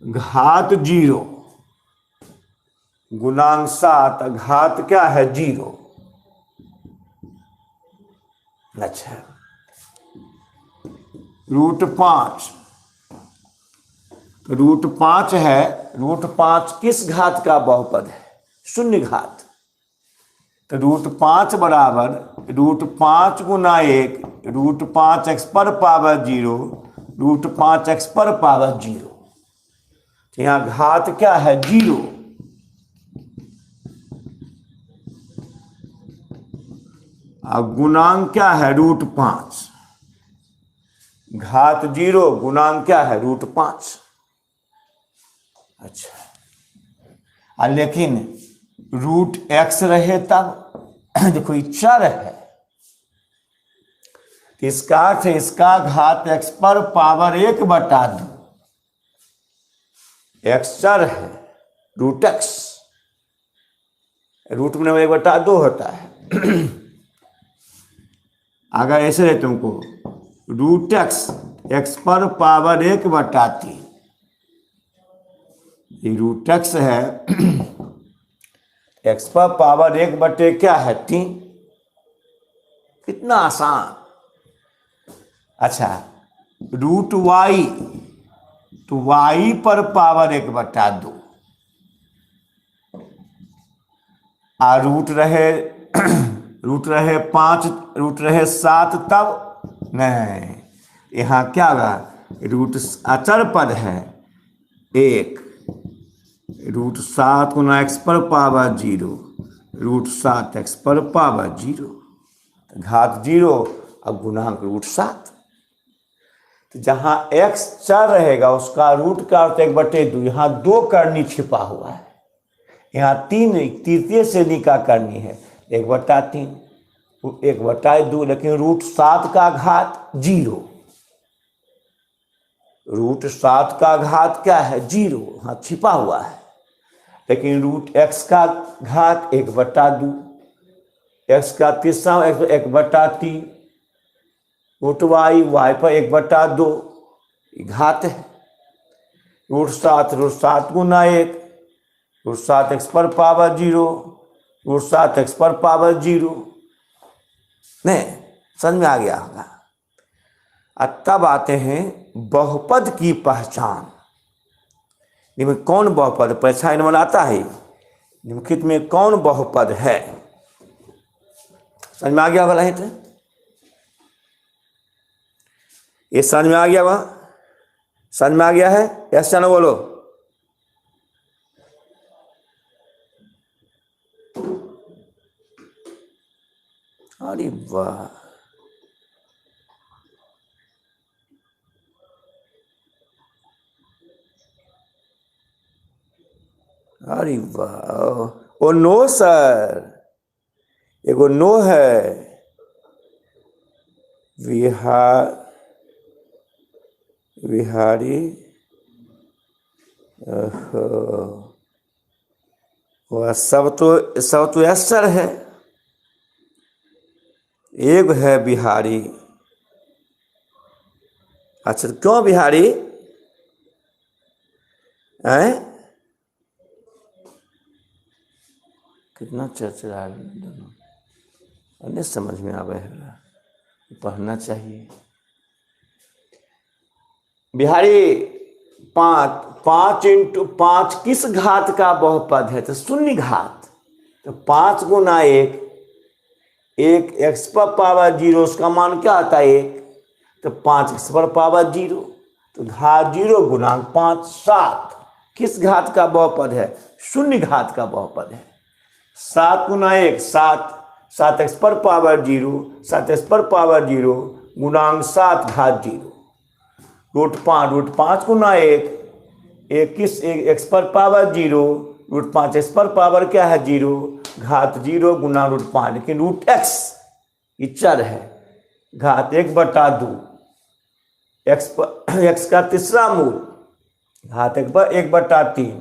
घात 0 गुणांक 7 घात क्या है 0। अच्छा √5 √5 है। √5 किस घात का बहुपद है? शून्य घात। तो √5 बराबर √5 गुना 1 √5 एक्स पर पावर 0 √5 एक्स पर पावर 0। तो यहां घात क्या है 0। अब गुणांक क्या है √5 घात 0 गुणांक क्या है √5। अच्छा लेकिन √x रहे तब देखो ये चर है, तो इसका अर्थ है इसका घात x पर पावर 1/2 x चर है √x रूट में 1/2 होता है। अगर ऐसे रहे तुमको √x x पर पावर 1/3 ये √x है x पर पावर 1/3 क्या है 3। कितना आसान। अच्छा √y तो y पर पावर 1/2 आ रूट रहे 5 रूट रहे 7 तब नहीं, यहाँ क्या होगा रूट अचर पद है 1 √7 गुना एक्स पर पावर 0 √7 एक्स पर पावर 0 घात 0 और गुणांक √7। तो जहाँ x चर रहेगा उसका रूट का अर्थ 1/2। यहाँ 2 करनी छिपा हुआ है, यहाँ 3 तृतीय श्रेणी का करनी है 1/3 1/2 लेकिन √7 का घात 0 √7 का घात क्या है 0 हाँ छिपा हुआ है। लेकिन √x का घात 1/2 x का तीसरा 1/3 √y y पर 1/2 घात है। √7 गुना 1 √7 एक्स पर पावर 0 √7 एक्स पर पावर 0 नहीं समझ में आ गया होगा। अब तब आते हैं बहुपद की पहचान। निम्न कौन बहुपद परीक्षा इनमें आता है निम्नलिखित में कौन बहुपद है? समझ में आ गया होगा नहीं तो ये समझ में आ गया वह समझ में आ गया है यस चलो बोलो। अरे वाह अरे वाह ओ नो सर एगो नो है विहारी वह सब तो यस सर है। एक है बिहारी। अच्छा क्यों बिहारी हैं? कितना चर्चा दोनों अन्य समझ में आवे है पढ़ना चाहिए। बिहारी 5 × 5 किस घात का बहुपद है? तो शून्य घात। तो 5 गुना 1 एक्स पर पावर 0 उसका मान क्या आता है 1 तो 5 एक्स पर पावर 0 तो घात 0 गुणांक 5 7 किस घात का बहुपद है? शून्य घात का बहुपद है। 7 गुना 1 7 एक्स पर पावर 0 7 एक्स पर पावर 0 गुणांक 7 घात 0 √5 गुना 1 किस एक्स पर पावर 0 √5 एक्स पर पावर क्या है 0 घात 0 गुना √5 लेकिन √x ये चर है घात 1/2 एक्स का तीसरा मूल घात 1/3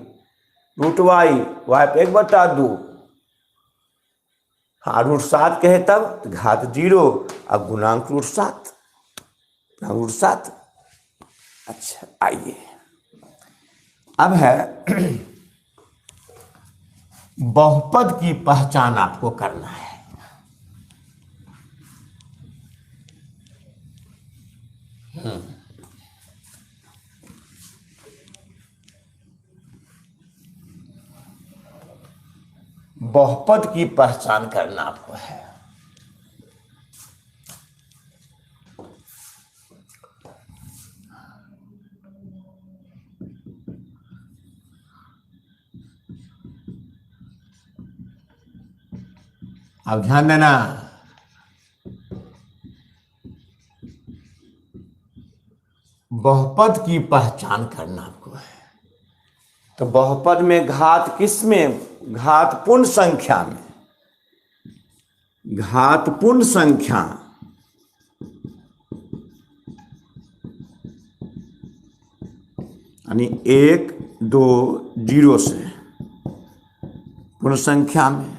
रूट वाई, वाई पे 1/2। हाँ √7 कहे तब तो घात 0 अब गुणांक √7, √7। अच्छा आइए अब है बहुपद की पहचान आपको करना है। बहुपद की पहचान करना आपको है। अब ध्यान देना, बहुपद की पहचान करना आपको है। तो बहुपद में घात किस में? घात पूर्ण संख्या में, घात पूर्ण संख्या यानी 1 2 0 से पूर्ण संख्या में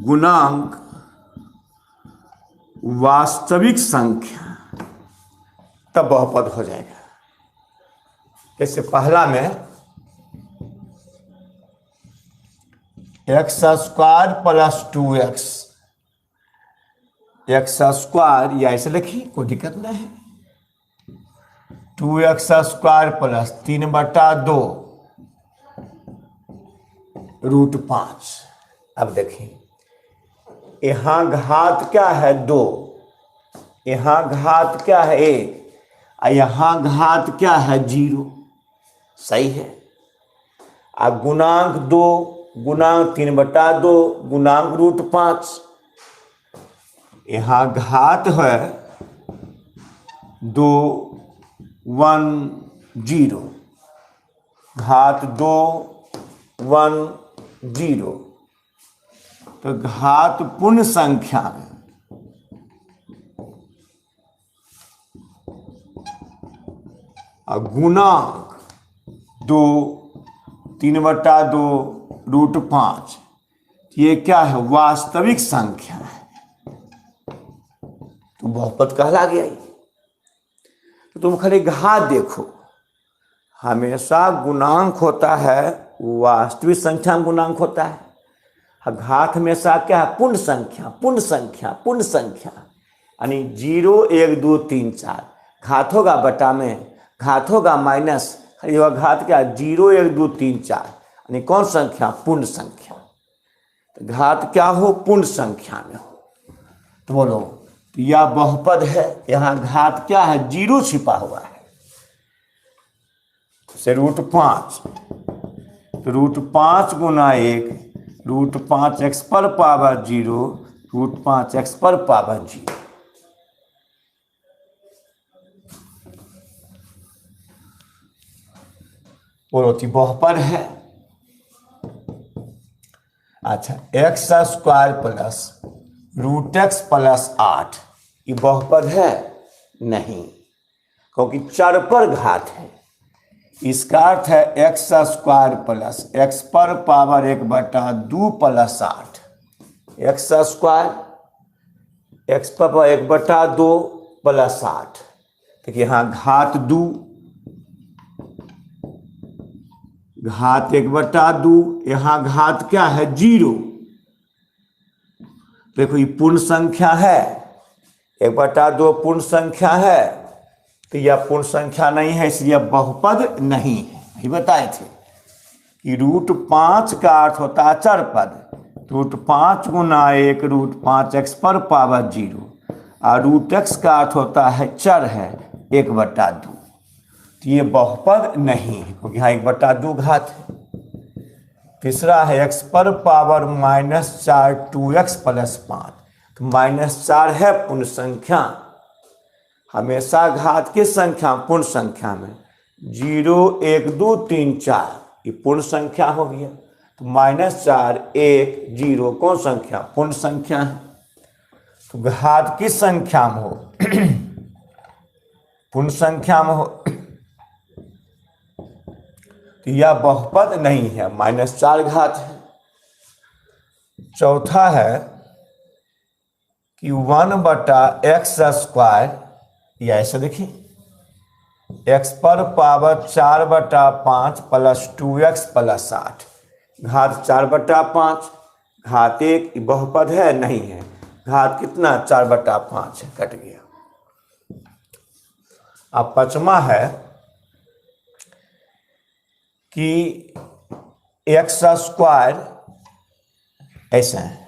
गुणांक वास्तविक संख्या, तब बहुपद हो जाएगा। जैसे पहला में x² + 2x, x², या ऐसे लिखिए कोई दिक्कत नहीं है। 2x² + 3/2 √5। अब देखिए यहां घात क्या है? 2, यहां घात क्या है? 1, और यहां घात क्या है? 0। सही है। अब गुणांक 2, गुणांक 3/2, गुणांक √5। यहां घात है 2 1 0, घात 2 1 0। तो घात पूर्ण संख्या में और गुणांक 2 3/2 √5, ये क्या है? वास्तविक संख्या है, तो बहुपद कहला गया। तो तुम खाली घात देखो, हमेशा गुणांक होता है वास्तविक संख्या में गुणांक होता है। घात हमेशा क्या है? पूर्ण संख्या, पूर्ण संख्या, पूर्ण संख्या, यानी 0 1 2 3 4। घात होगा बटा में, घात होगा माइनस, यह घात क्या? 0 1 2 3 4, यानी कौन संख्या? पूर्ण संख्या। तो घात क्या हो? पूर्ण संख्या में हो। तो बोलो तो यह बहुपद है। यहाँ घात क्या है? 0 छिपा हुआ है, से √5, तो √5 × 1 √5x⁻0 √5x⁻0। बोलो तो बहुपद है। अच्छा x² + √x + 8, ये बहुपद है? नहीं, क्योंकि चर पर घात है। इसका अर्थ है x² + x⁻² + 8, x² x⁻² + 8। देखिए यहाँ घात 2, घात 1/2, यहाँ घात क्या है? 0। देखो ये पूर्ण संख्या है, 1/2 पूर्ण संख्या है, तो यह पूर्ण संख्या नहीं है, इसलिए बहुपद नहीं है। ये बताए थे कि √5 का अर्थ होता है चर पद। √5 × 1 √5x⁻0, और √x का अर्थ होता है चर है 1/2। तो ये बहुपद नहीं है, क्योंकि यहाँ 1/2 घात है। तीसरा है x⁻⁻4 2x + 5, तो -4 है पूर्ण संख्या। हमेशा घात की संख्या पूर्ण संख्या में 0 1 2 3 4, ये पूर्ण संख्या हो गया। तो -4 1 0 कौन संख्या? पूर्ण संख्या है। तो घात किस संख्या में हो? पूर्ण संख्या में हो। तो यह बहुपद नहीं है, -4 घात है। चौथा है कि 1/x², या ऐसे देखिए, x पर पावर 4/5 प्लस 2x प्लस 8, घात 4/5, घात 1 बहुपद है नहीं है, घात कितना 4/5 है, कट गया। अब पांचवा है कि x² ऐसा है,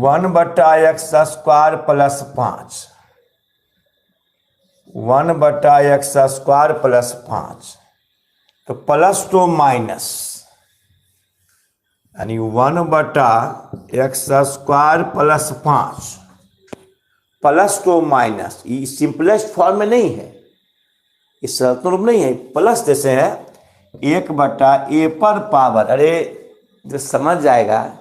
1/x² प्लस 5, 1/x² प्लस 5, तो प्लस तो माइनस, यानी 1/x² प्लस 5 प्लस तो माइनस, ये सिंपलेस्ट फॉर्म में नहीं है, इस सरल रूप नहीं है, प्लस जैसे है 1/a पर पावर, अरे जो समझ जाएगा,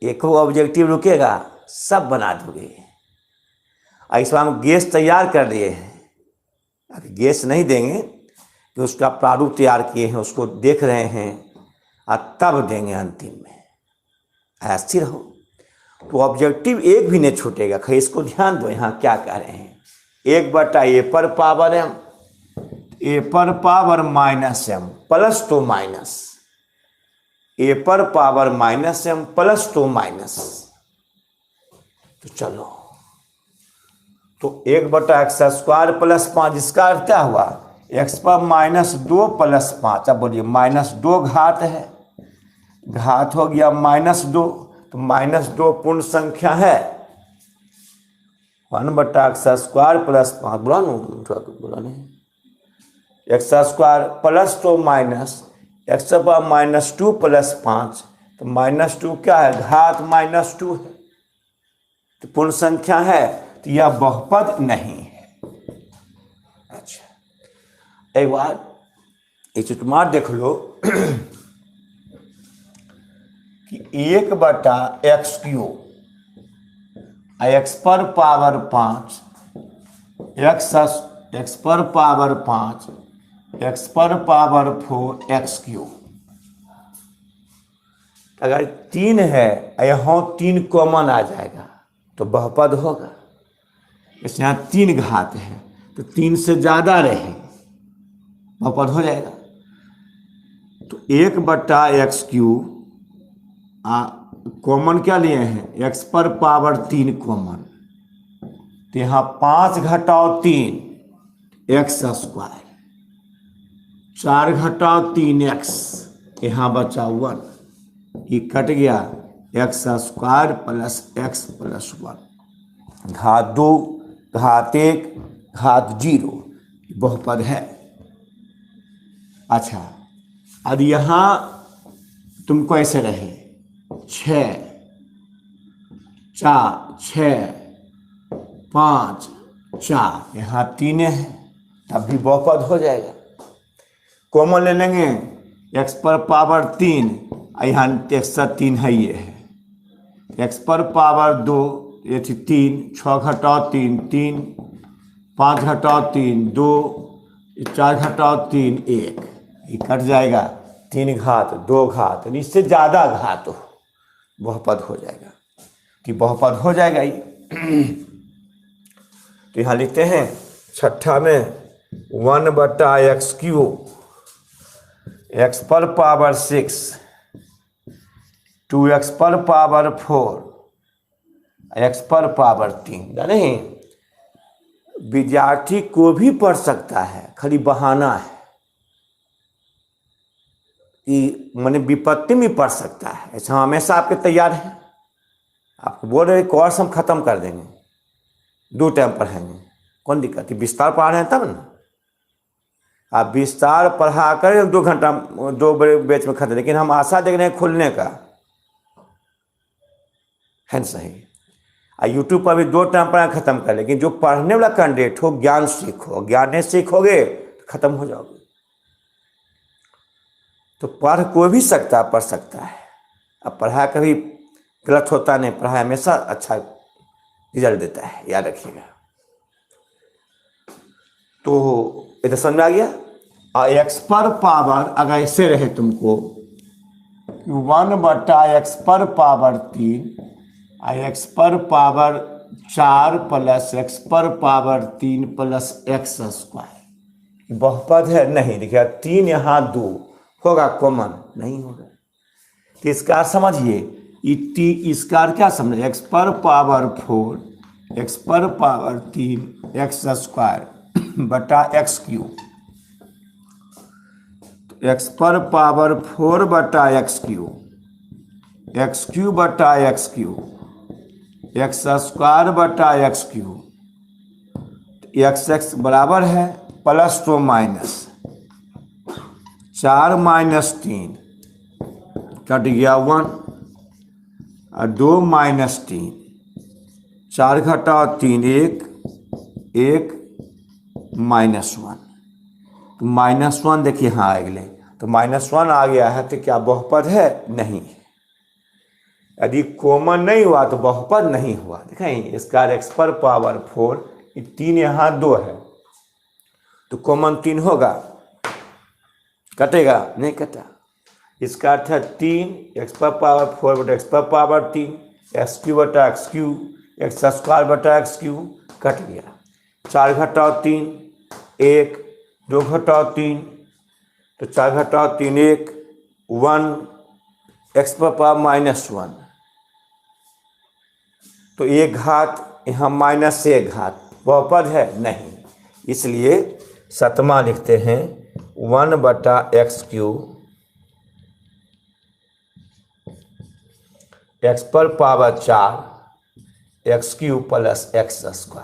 एक ऑब्जेक्टिव रुकेगा, सब बना दोगे। ऐसा हम गैस तैयार कर दिए हैं, अगर गैस नहीं देंगे कि उसका प्रारूप तैयार किए हैं, उसको देख रहे हैं और तब देंगे अंतिम में, ऐसे रहो तो ऑब्जेक्टिव एक भी नहीं छूटेगा। खैर इसको ध्यान दो, यहाँ क्या कह रहे हैं, 1/a पर पावर m, a पर पावर -m प्लस तो माइनस, a पर पावर -m प्लस तो माइनस, तो चलो, तो 1/x² प्लस 5, इसका अर्थ क्या हुआ, x पर -2 प्लस 5, अब बोलिए -2 घात है, घात हो गया -2, तो -2 पूर्ण संख्या है, 1/x² प्लस 5, बोला नहीं, x² प्लस तो माइनस, x पर -2 प्लस 5, तो -2 क्या है, घात -2 है, तो पूर्ण संख्या है, तो यह बहुपद नहीं है। अच्छा, एक बार एक चुटमार देख लो कि 1/x3, x पर पावर 5, x पर पावर 5, x पर पावर 4 x3, अगर 3 है, यहाँ 3 कॉमन आ जाएगा तो बहुपद होगा। इसलिए यहाँ 3 घात है, तो 3 से ज़्यादा रहे बहुपद हो जाएगा। तो 1/x3 कॉमन क्या लिए हैं, x पर पावर 3 कॉमन, तो यहाँ 5 घटाओ 3 x², 4 घटाओ 3x, यहाँ बचा 1, ये कट गया, x² प्लस x प्लस 1, घात 2, घात 1, घात 0 बहुपद है। अच्छा, अब यहाँ तुमको ऐसे रहे 6, 5, 4, यहाँ 3 है, तब भी बहुपद हो जाएगा। कॉमन ले लेंगे, x पर पावर 3, यहाँ एक्स्ट्रा 3 है, ये है x पर पावर 2, ये थी 3, 6 घटाओ 3 3, 5 घटाओ 3 2, 4 घटाओ 3 1, ये कट जाएगा, 3 घात 2 घात, इससे ज़्यादा घात हो बहुपद हो जाएगा, कि बहुपद हो जाएगा ये। तो यहाँ लिखते हैं छठा में 1/x3, x पर पावर 6, 2x पर पावर 4, x पर पावर 3, नहीं, विद्यार्थी को भी पढ़ सकता है, खाली बहाना है कि मैंने विपत्ति में पढ़ सकता है, ऐसा हमेशा आपके तैयार है। आपको बोल रहे कोर्स हम खत्म कर देंगे, 2 टाइम पढ़ाएंगे, कौन दिक्कत है, विस्तार पढ़ा रहे हैं तब ना, आप विस्तार पढ़ा कर 2 घंटा 2 बैच में खत्म, लेकिन हम आशा देख रहे हैं खुलने का है, सही। यूट्यूब पर भी 2 टाइम पढ़ा खत्म कर, लेकिन जो पढ़ने वाला कैंडिडेट हो, ज्ञान सीखो, ज्ञान नहीं सीखोगे तो खत्म हो जाओगे। तो पढ़ कोई भी सकता, पढ़ सकता है, अब पढ़ाई कभी गलत होता नहीं, पढ़ाई हमेशा अच्छा रिजल्ट देता है, याद रखिएगा। तो इधर समझ में आ गया। और एक्स पर पावर अगर ऐसे रहे तुमको 1/x⁻³ और एक्स पर पावर 4 प्लस एक्स पर पावर 3 प्लस x²। बहुपद है नहीं, देखिए 3 यहाँ 2 होगा कॉमन, नहीं होगा। तो इसका अर्थ समझिए, इसका अर्थ क्या समझे, एक्स पर पावर 4 एक्स पर पावर 3 x² बटा x³। एक्स पर पावर 4 बटा x³ x³ बटा x³ x² बटा x³ x बराबर है प्लस तो माइनस 4 माइनस 3 कट गया 1 और 2 माइनस 3 4 घटाओ 3 1 माइनस 1। तो -1 देखिए हाँ आ गए, तो -1 आ गया है, तो क्या बहुपद है? नहीं। यदि कॉमन नहीं हुआ तो बहुपद नहीं हुआ। देखें इसका एक्स पर पावर 4, 3 यहाँ 2 है, तो कॉमन 3 होगा, कटेगा नहीं, कटा। इसका अर्थ है 3 एक्स पर पावर 4 बटा एक्स पर पावर 3 x³ बटा x³ x² बटा x³ कट गया। 4 घटाओ 3 1 2 घटाओ 3 तो 4 घटाओ 3 1 एक्स पर पावर -1, तो 1 घात यहाँ -1 घात, बहुपद है नहीं। इसलिए सतमा लिखते हैं 1/x³ एक्स पर पावर 4 x³ प्लस x²।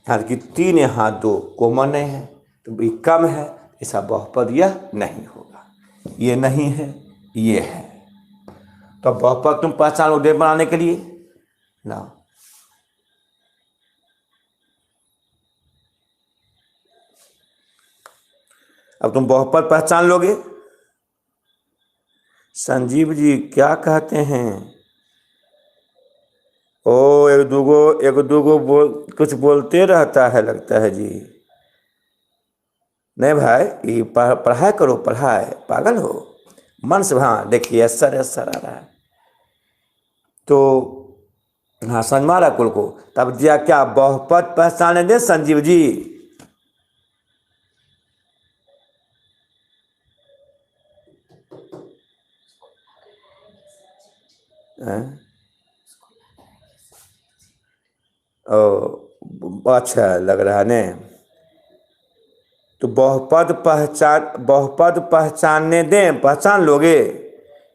यहाँ कि 3 यहाँ 2 कॉमन नहीं है, तो ये कम है, ऐसा बहुपद यह नहीं होगा। ये नहीं है, ये है। तो बहुपद तुम पहचान उदय बनाने के लिए ना, अब तुम बहुपद पहचान लोगे। संजीव जी क्या कहते हैं? ओ एक दूगो कुछ बोलते रहता है लगता है जी। नहीं भाई, ये पढ़ाई करो, पढ़ाई, पागल हो मन से। हाँ देखिए असर आ रहा है, तो हाँ समझ मारा कुल को। तब दिया क्या, बहुपद पहचाने दे संजीव जी। ओ अच्छा लग रहा है ने। तो बहुपद पहचानने दें, पहचान लोगे।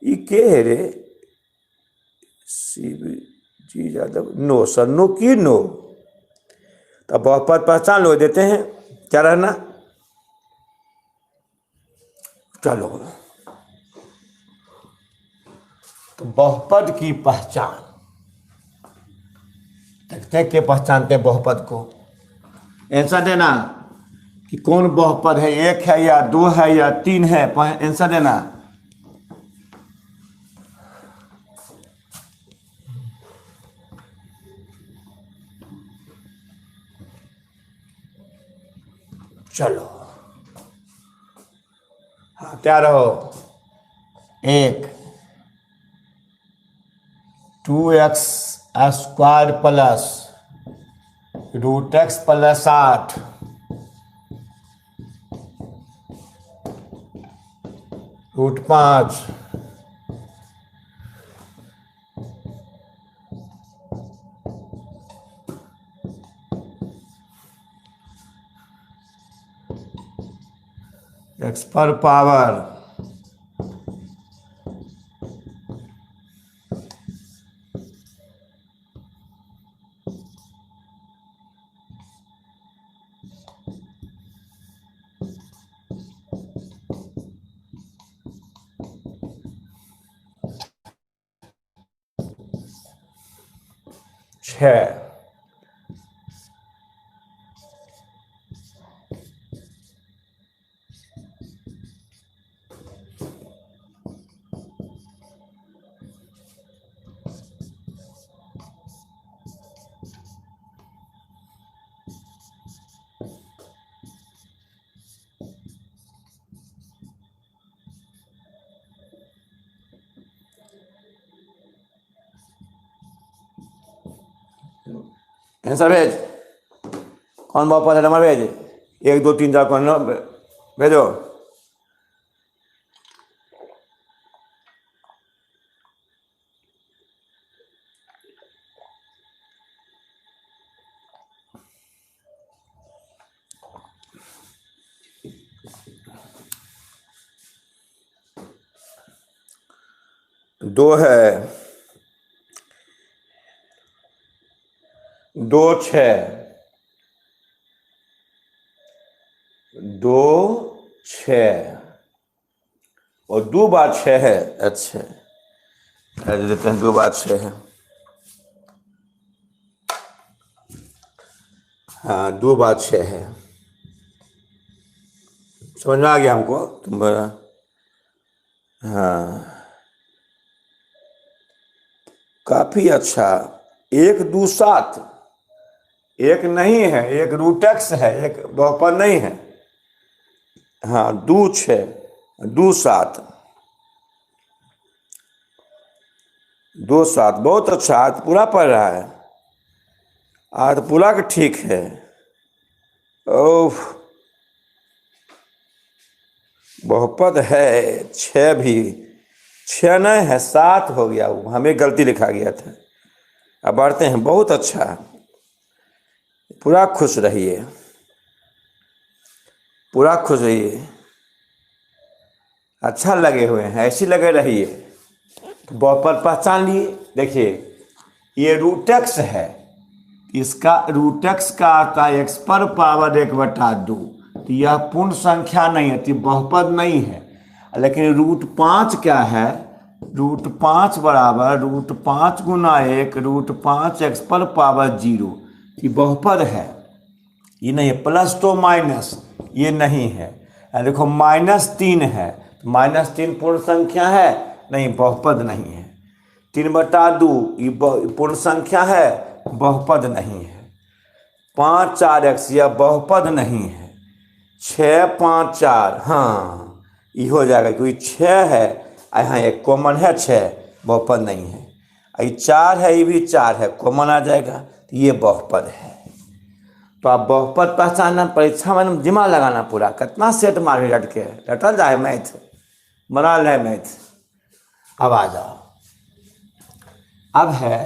ये के है रे? शिव जी यादव, नो सर, नो की नो। तो बहुपद पहचान लो, देते हैं क्या रहना। चलो, तो बहुपद की पहचान देखते के पहचानते हैं बहुपद को। आंसर देना कि कौन बहुपद है, 1 है या 2 है या 3 है, आंसर देना। चलो हाँ तैयार रहो। 1 2x² plus √x plus 8 √5 x पर पावर 6 6 आंसर भेज। कौन बहुपद है नंबर भेज। 1 2 3 4 कौन भेजो। दो है, 2 6, 2 6 और 2 बार 6 है। अच्छा ऐसे देते हैं 2 बार 6 है। हाँ 2 बार 6 है। समझ में आ गया हमको तुम बोला। हाँ काफी अच्छा। 1 2 7 एक नहीं है, एक रूटेक्स है, एक बहुपद नहीं है। हाँ 2 6 2 7 2 7 बहुत अच्छा। आज पूरा पढ़ रहा है, आज पूरा का ठीक है। ओह बहुपद है 6 भी, 6 नहीं है 7 हो गया, वो हमें गलती लिखा गया था। अब बढ़ते हैं। बहुत अच्छा, पूरा खुश रहिए, पूरा खुश रहिए, अच्छा लगे हुए हैं, ऐसे लगे रहिए। तो बहुपद पहचान लिए। देखिए ये रूटेक्स है, इसका रूटेक्स का आता है x पर पावर 1/2। तो यह पूर्ण संख्या नहीं है, तो बहुपद नहीं है। लेकिन √5 क्या है, √5 बराबर √5 गुना 1 √5 x पर पावर 0। ये बहुपद है, ये नहीं है। प्लस तो माइनस ये नहीं है। देखो -3 है, तो -3 पूर्ण संख्या है नहीं, बहुपद नहीं है। 3/2 ये पूर्ण संख्या है, बहुपद नहीं है। 5 4x यह बहुपद नहीं है। 6 5 4 हाँ ये हो जाएगा, क्योंकि 6 है यहाँ एक कॉमन है, 6 बहुपद नहीं है। ये 4 है, ये भी 4 है, कॉमन आ जाएगा, तो ये बहुपद है। तो आप बहुपद पहचानना, परीक्षा में दिमाग लगाना पूरा। कितना सेट मारे रट के, रटल जाए मैथ, बना ले मैथ। अब आ जाओ। अब है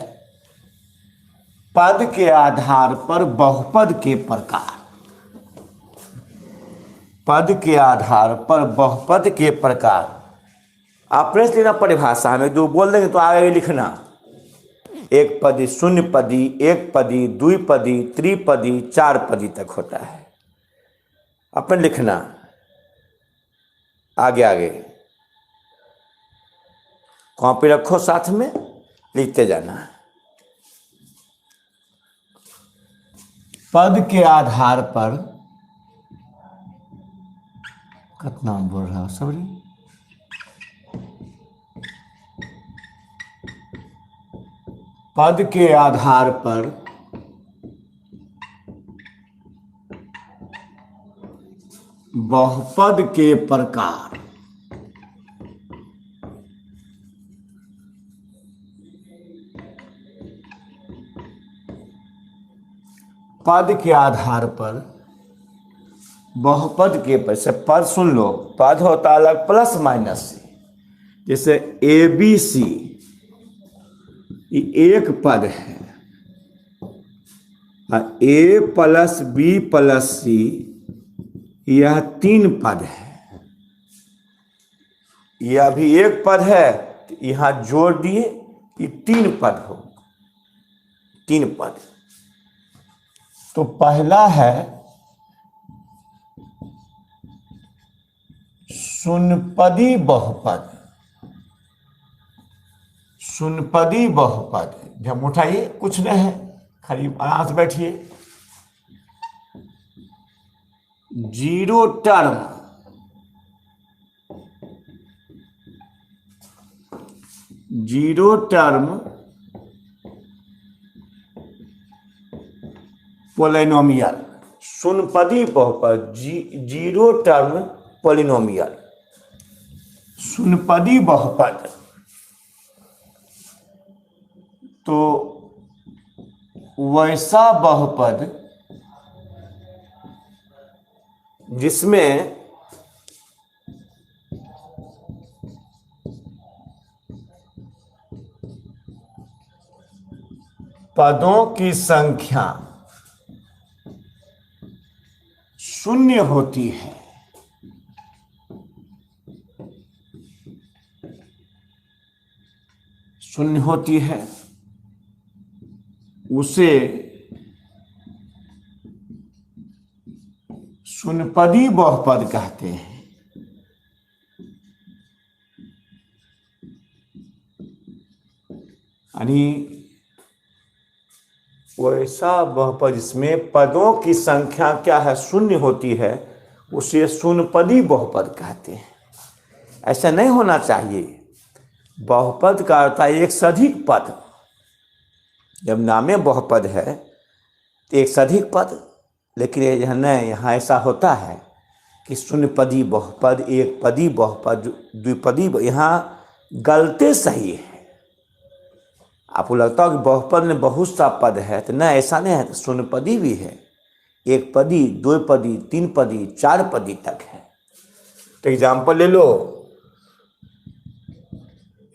पद के आधार पर बहुपद के प्रकार। पद के आधार पर बहुपद के प्रकार। आप प्रश्न लेना परिभाषा में, जो बोल देंगे तो आगे लिखना। एक पदी, शून्य पदी, एक पदी, द्विपदी, त्रिपदी, 4 पदी तक होता है। अपन लिखना आगे आगे, कॉपी रखो साथ में, लिखते जाना। पद के आधार पर कितना बोल रहा सॉरी, पद के आधार पर बहुपद के प्रकार। पद के आधार पर बहुपद के पर से, पद सुन लो, पद होता अलग प्लस माइनस से। जैसे ABC ये एक पद है, A + B + C यह 3 पद है। यह भी एक पद है, तो यहां जोड़ दिए, ये 3 पद हो, 3 पद। तो पहला है शून्यपदी बहुपद। शून्यपदी बहुपद, जब उठाइए कुछ नहीं है, खाली आराम से बैठिए। 0 टर्म, 0 टर्म पोलिनोमियल। शून्यपदी बहुपद 0 टर्म पोलिनोमियल। शून्यपदी बहुपद तो वैसा बहुपद जिसमें पदों की संख्या शून्य होती है। शून्य होती है उसे शून्यपदी बहुपद कहते हैं। यानी वैसा बहुपद जिसमें पदों की संख्या क्या है, शून्य होती है, उसे शून्यपदी बहुपद कहते हैं। ऐसा नहीं होना चाहिए। बहुपद का अर्थ है एक से अधिक पद। जब नामे बहुपद है तो एक से अधिक पद, लेकिन यहाँ नहीं, यहाँ ऐसा होता है कि शून्यपदी बहुपद, एक पदी बहुपद, द्विपदी, यहाँ गलती सही है। आपको लगता है कि बहुपद में बहुत सा पद है, तो नहीं, ऐसा नहीं है। शून्यपदी भी है, एक पदी, दो पदी, तीन पदी, चार पदी तक है। तो एग्जाम्पल ले लो,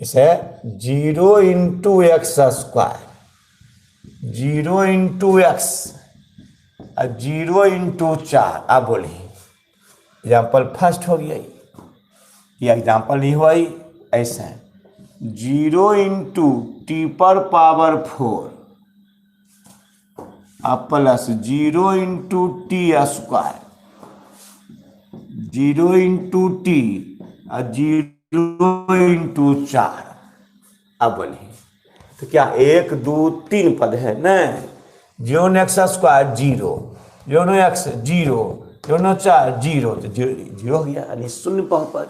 इसे 0 into x square, 0 into x और 0 इंटू 4। आप बोलिए एग्जाम्पल फर्स्ट हो गया, ये एग्जाम्पल नहीं हुआ। ऐसा 0 इंटू टी पर पावर 4 अब plus 0 into T square, 0 into T और 0 इंटू 4। अब बोलिए तो क्या 1 2 3 पद है? नहीं, 0 एक्स स्क्वायर 0, 0 एक्स 0, 0 4 0, तो 0 हो गया। यानी शून्य बहुपद,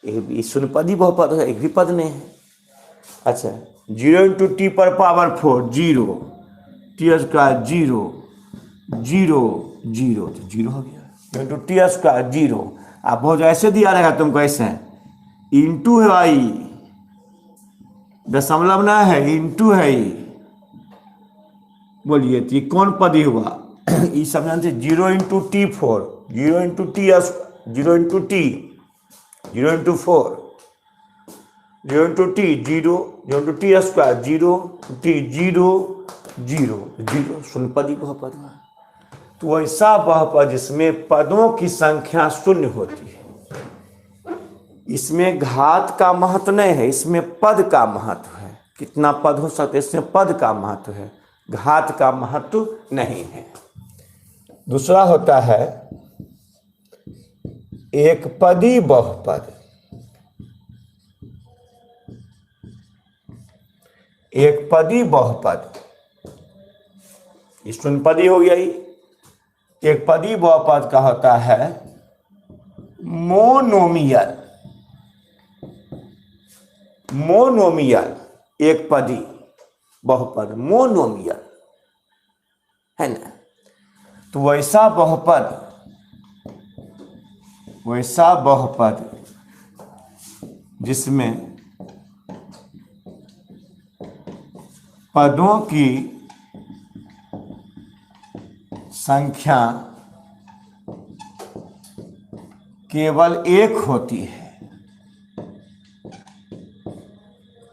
एक शून्यपदी बहुपद है, एक भी पद नहीं है। अच्छा, 0 इंटू टी पर पावर 4 0, टी स्क्वायर 0, 0 0, तो 0 हो गया। Into T square 0। आप बहुत ऐसे दिया रहेगा तुमको, ऐसे इंटू है भाई, दशमलव ना है, इंटू है। बोलिए तो ये कौन पदी हुआ? ये सब जानते, 0 into T 4, 0 into T, 0 into T, 0 into 4, 0 into T 0, 0 into T square 0, T 0 0 0, शून्यपदी बहुपद हुआ। तो ऐसा बहुपद जिसमें पदों की संख्या शून्य होती है। इसमें घात का महत्व नहीं है, इसमें पद का महत्व है। कितना पद हो सकते, इसमें पद का महत्व है, घात का महत्व नहीं है। दूसरा होता है एक पदी बहुपद। एक पदी बहुपद, शून्यपदी हो गया। एक पदी बहुपद का होता है मोनोमियल। मोनोमियल एक पदी बहुपद, मोनोमियल है ना। तो वैसा बहुपद जिसमें पदों की संख्या केवल एक होती है,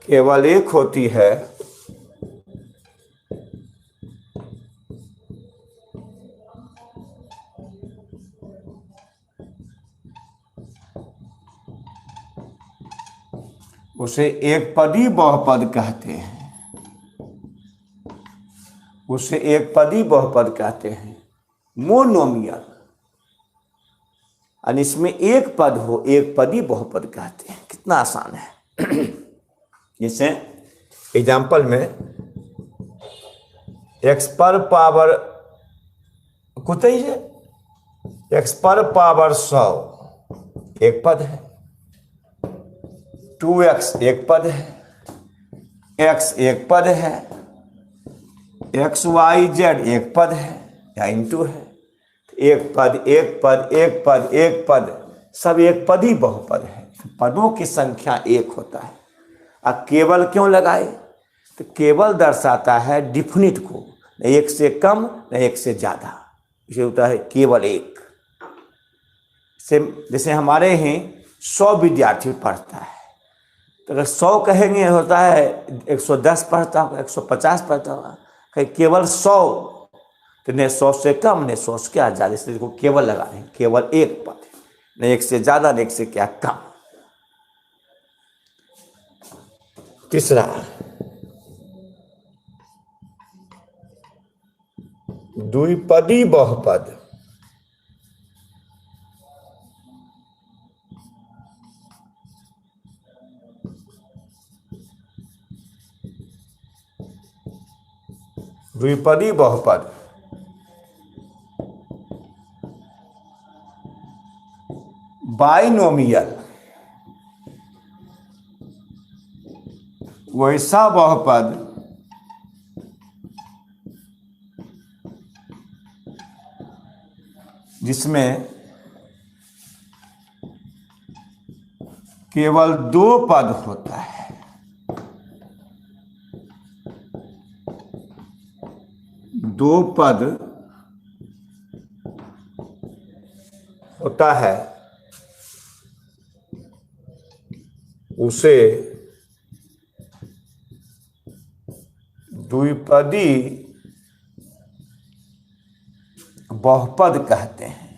केवल एक होती है, उसे एक पदी बहुपद कहते हैं। उसे एक पदी बहुपद कहते हैं, मोनोमियल। और इसमें एक पद हो, एक पदी बहुपद कहते हैं। कितना आसान है। जैसे एग्जाम्पल में एक्स पर पावर कुछ ही है, एक्स पर पावर 100 एक पद है, 2x एक पद है, x एक पद है, XYZ एक पद है या इंटू है। एक पद एक पद एक पद एक पद, सब एक पदी बहुपद है। पदों की संख्या एक होता है। अब केवल क्यों लगाए? तो केवल दर्शाता है डिफिनिट को, न एक से कम न एक से ज़्यादा, इसे होता है केवल एक। से जैसे हमारे यहाँ 100 विद्यार्थी पढ़ता है, तो अगर 100 कहेंगे होता है 110 पढ़ता होगा, 150 पढ़ता होगा, कहीं केवल 100, तो न 100 से कम न 100 से क्या ज़्यादा, इसलिए को केवल लगा रहे हैं, केवल एक पद, न एक से ज़्यादा न एक से क्या कम। तीसरा, द्विपदी बहुपद। द्विपदी बहुपद बाइनोमियल वैसा बहुपद जिसमें केवल 2 पद होता है। दो पद होता है उसे द्विपदी बहुपद कहते हैं।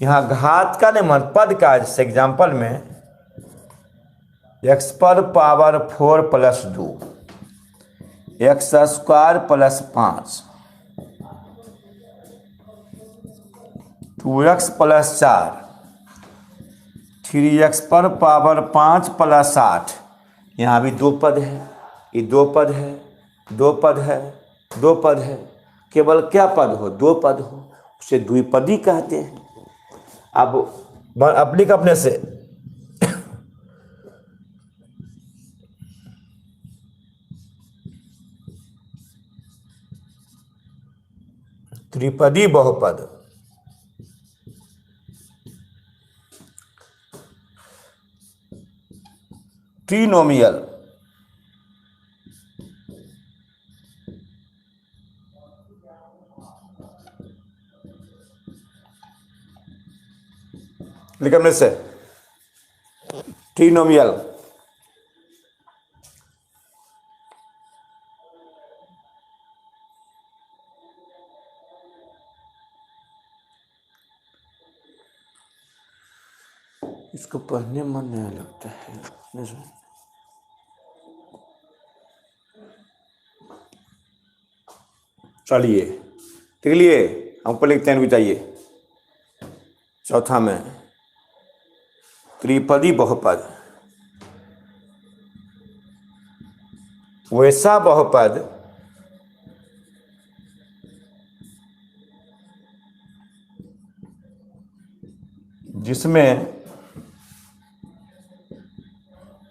यहां घात का नहीं मन पद का, जैसे एग्जाम्पल में x पर power 4 plus 2, x square plus 5, 2x plus 4, 3x पर पावर 5 प्लस 8। यहाँ भी 2 पद है, ये 2 पद है, 2 पद है, 2 पद है, केवल क्या पद हो, 2 पद हो, उसे द्विपदी कहते हैं। अब अपने से त्रिपदी बहुपद ट्रिनोमियल लिखने से ट्रिनोमियल इसको पढ़ने मन नहीं लगता है। चलिए देख लिए, हमको लिखते हैं, बताइए। चौथा में त्रिपदी बहुपद वैसा बहुपद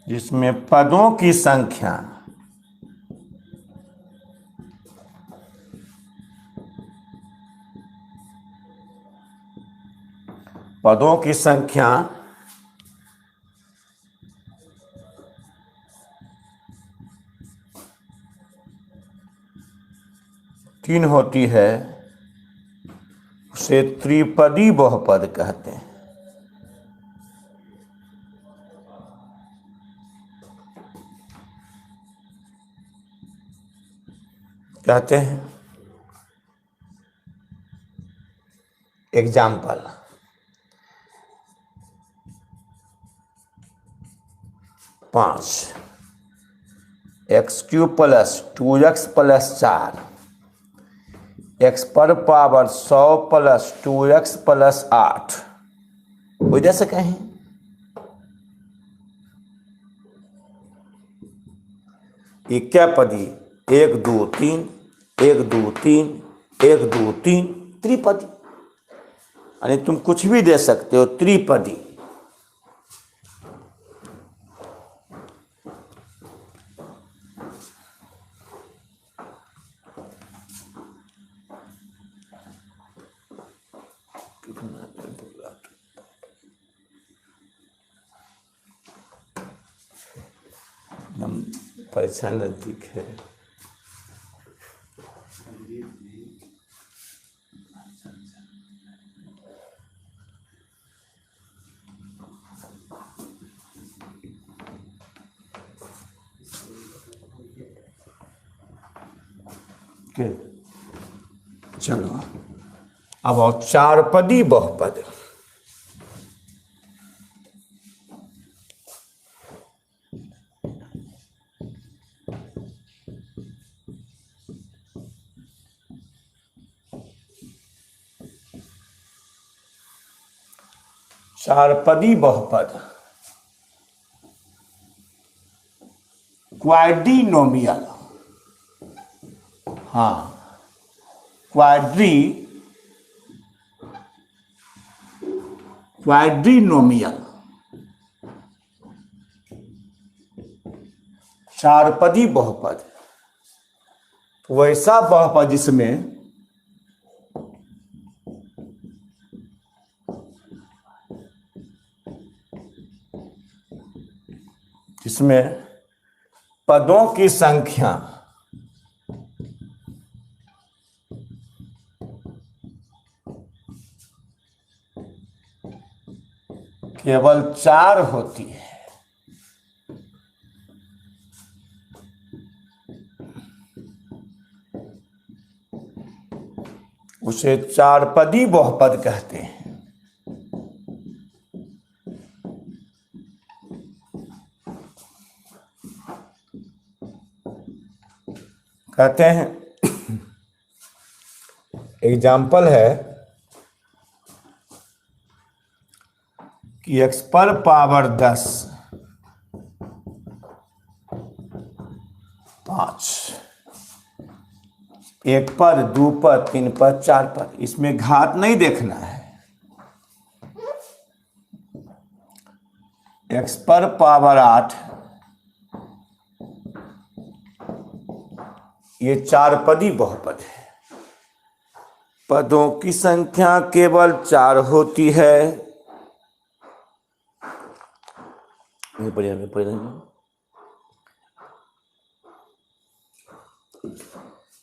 जिसमें पदों की संख्या पदों की संख्या तीन होती है, उसे त्रिपदी बहुपद कहते हैं। कहते हैं एग्जाम्पल, पाँच x cube plus 2x plus 4, x पर पावर 100 प्लस 2x प्लस 8। कोई जैसे कहें ये क्या पदी, 1 2 3 1 2 3 1 2 3 त्रिपदी, यानी तुम कुछ भी दे सकते हो, त्रिपदी। परीक्षा नजदीक है। चलो अब और चारपदी बहुपद। चारपदी बहुपद क्वाड्रिनोमियल। हाँ, क्वाड्रिनोमियल चारपदी बहुपद वैसा बहुपद जिसमें पदों की संख्या केवल 4 होती है। उसे चारपदी बहुपद कहते हैं। कहते हैं, एग्जाम्पल है कि x पर पावर 10 5, 1 पर, 2 पर, 3 पर, 4 पर, इसमें घात नहीं देखना है। x पर पावर 8 ये चारपदी बहुपद है। पदों की संख्या केवल 4 होती है।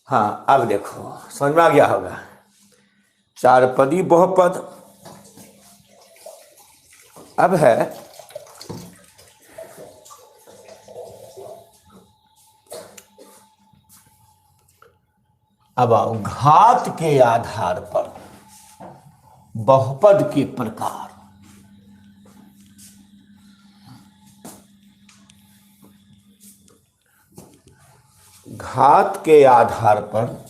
हाँ, अब देखो समझ में आ गया होगा। चारपदी बहुपद अब है अब आओ घात के आधार पर बहुपद के प्रकार। घात के आधार पर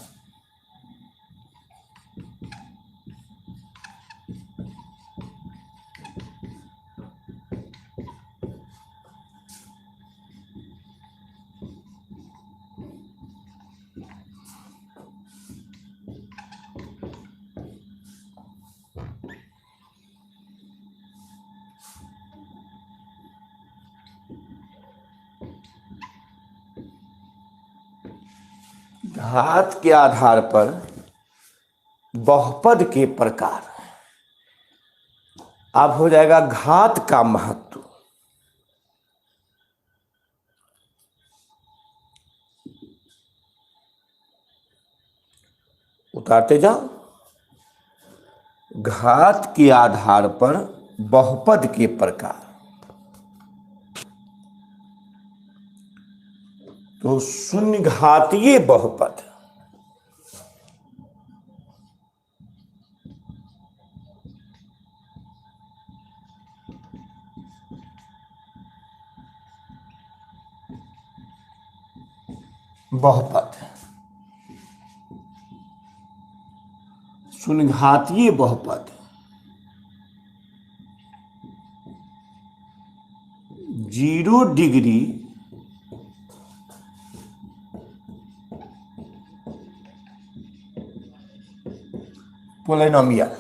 घात के आधार पर बहुपद के प्रकार। अब हो जाएगा घात का महत्व। उतारते जाओ। घात के आधार पर बहुपद के प्रकार। तो शून्य घातीय बहुपद बहुपद शून्य घातीय बहुपद 0 डिग्री पोलिनोमियल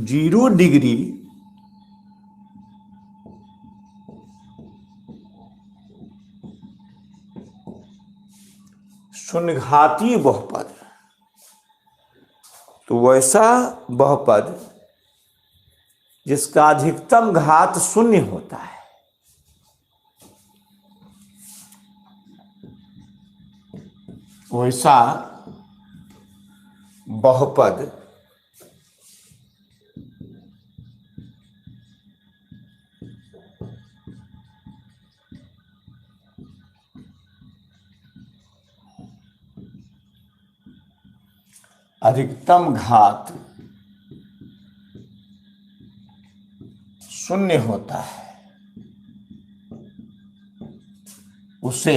0 डिग्री शून्यघातीय बहुपद। तो वैसा बहुपद जिसका अधिकतम घात 0 होता है। वैसा बहुपद अधिकतम घात शून्य होता है, उसे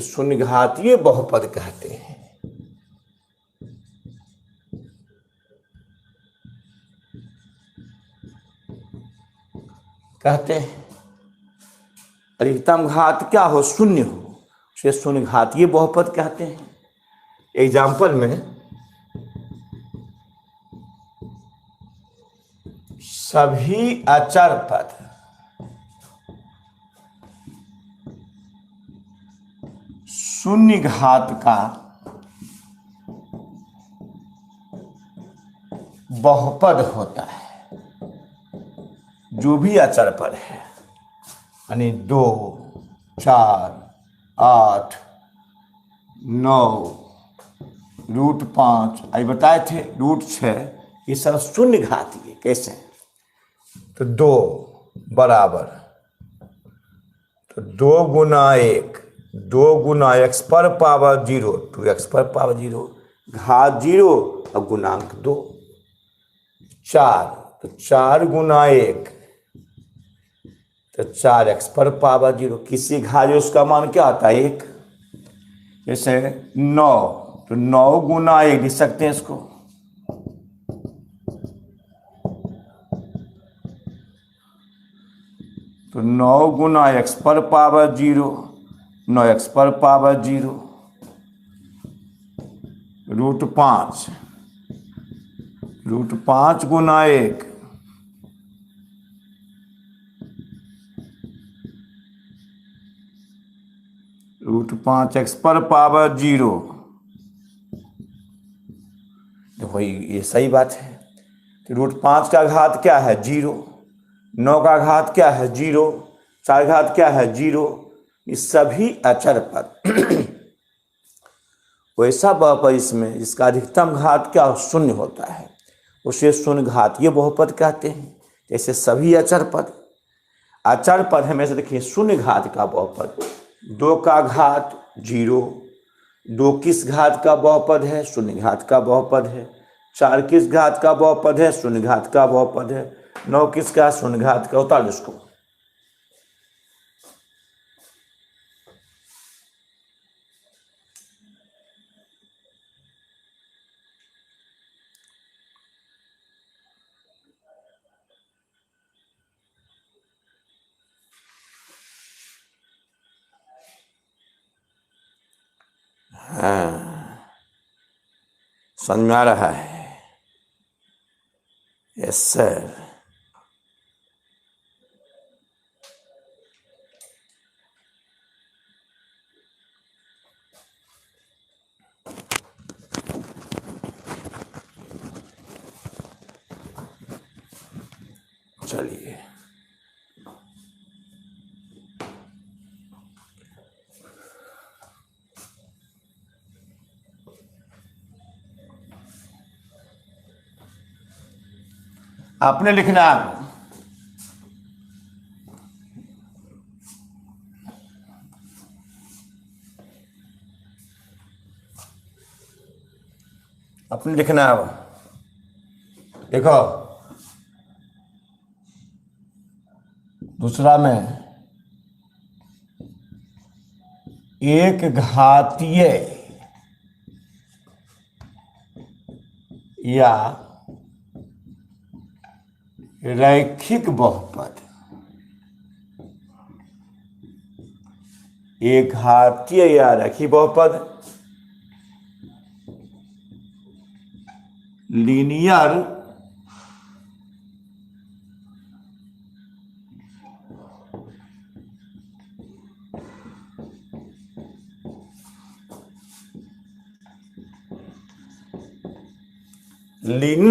शून्यघातीय बहुपद कहते हैं। अधिकतम घात क्या हो, शून्य हो, उसे शून्यघातीय बहुपद कहते हैं। एग्जाम्पल में सभी अचर पद शून्य घात का बहुपद होता है। जो भी अचर पद है, यानी 2, 4, 8, 9, √5 अभी बताए थे, √6, ये सब शून्य घातीय। कैसे? तो 2 बराबर, तो 2 गुना 1, 2 गुना x पर पावर 0, 2x पर पावर 0, घात 0 और गुणांक 2। 4, तो 4 गुना 1, तो 4x पर पावर 0, किसी घात उसका मान क्या आता है, 1। जैसे 9, तो 9 गुना 1 लिख सकते हैं इसको, तो 9 गुना x पर पावर 0, 9x पर पावर 0, √5, √5 गुना 1, √5x पर पावर 0। देखो ये सही बात है। तो √5 का घात क्या है, 0, 9 का घात क्या है, 0, 4 घात क्या है, 0। ये सभी अचर पद वैसा बहुपद इसमें जिसका अधिकतम घात क्या हो, शून्य होता है, उसे शून्य घातीय बहुपद कहते हैं। जैसे सभी अचर पद हमेशा देखिए शून्य घात का बहुपद, 2 का घात 0, 2 किस घात का बहुपद है, शून्य घात का बहुपद है। 4 किस घात का बहुपद है, शून्य घात का बहुपद है। 9 किसका, शून्य घात का। उतार इसको। समझ में आ रहा है? Yes sir. चलिए आपने लिखना देखो दूसरा में एक घातीय या रैखिक बहुपद, एक घातीय या रैखिक बहुपद लीनियर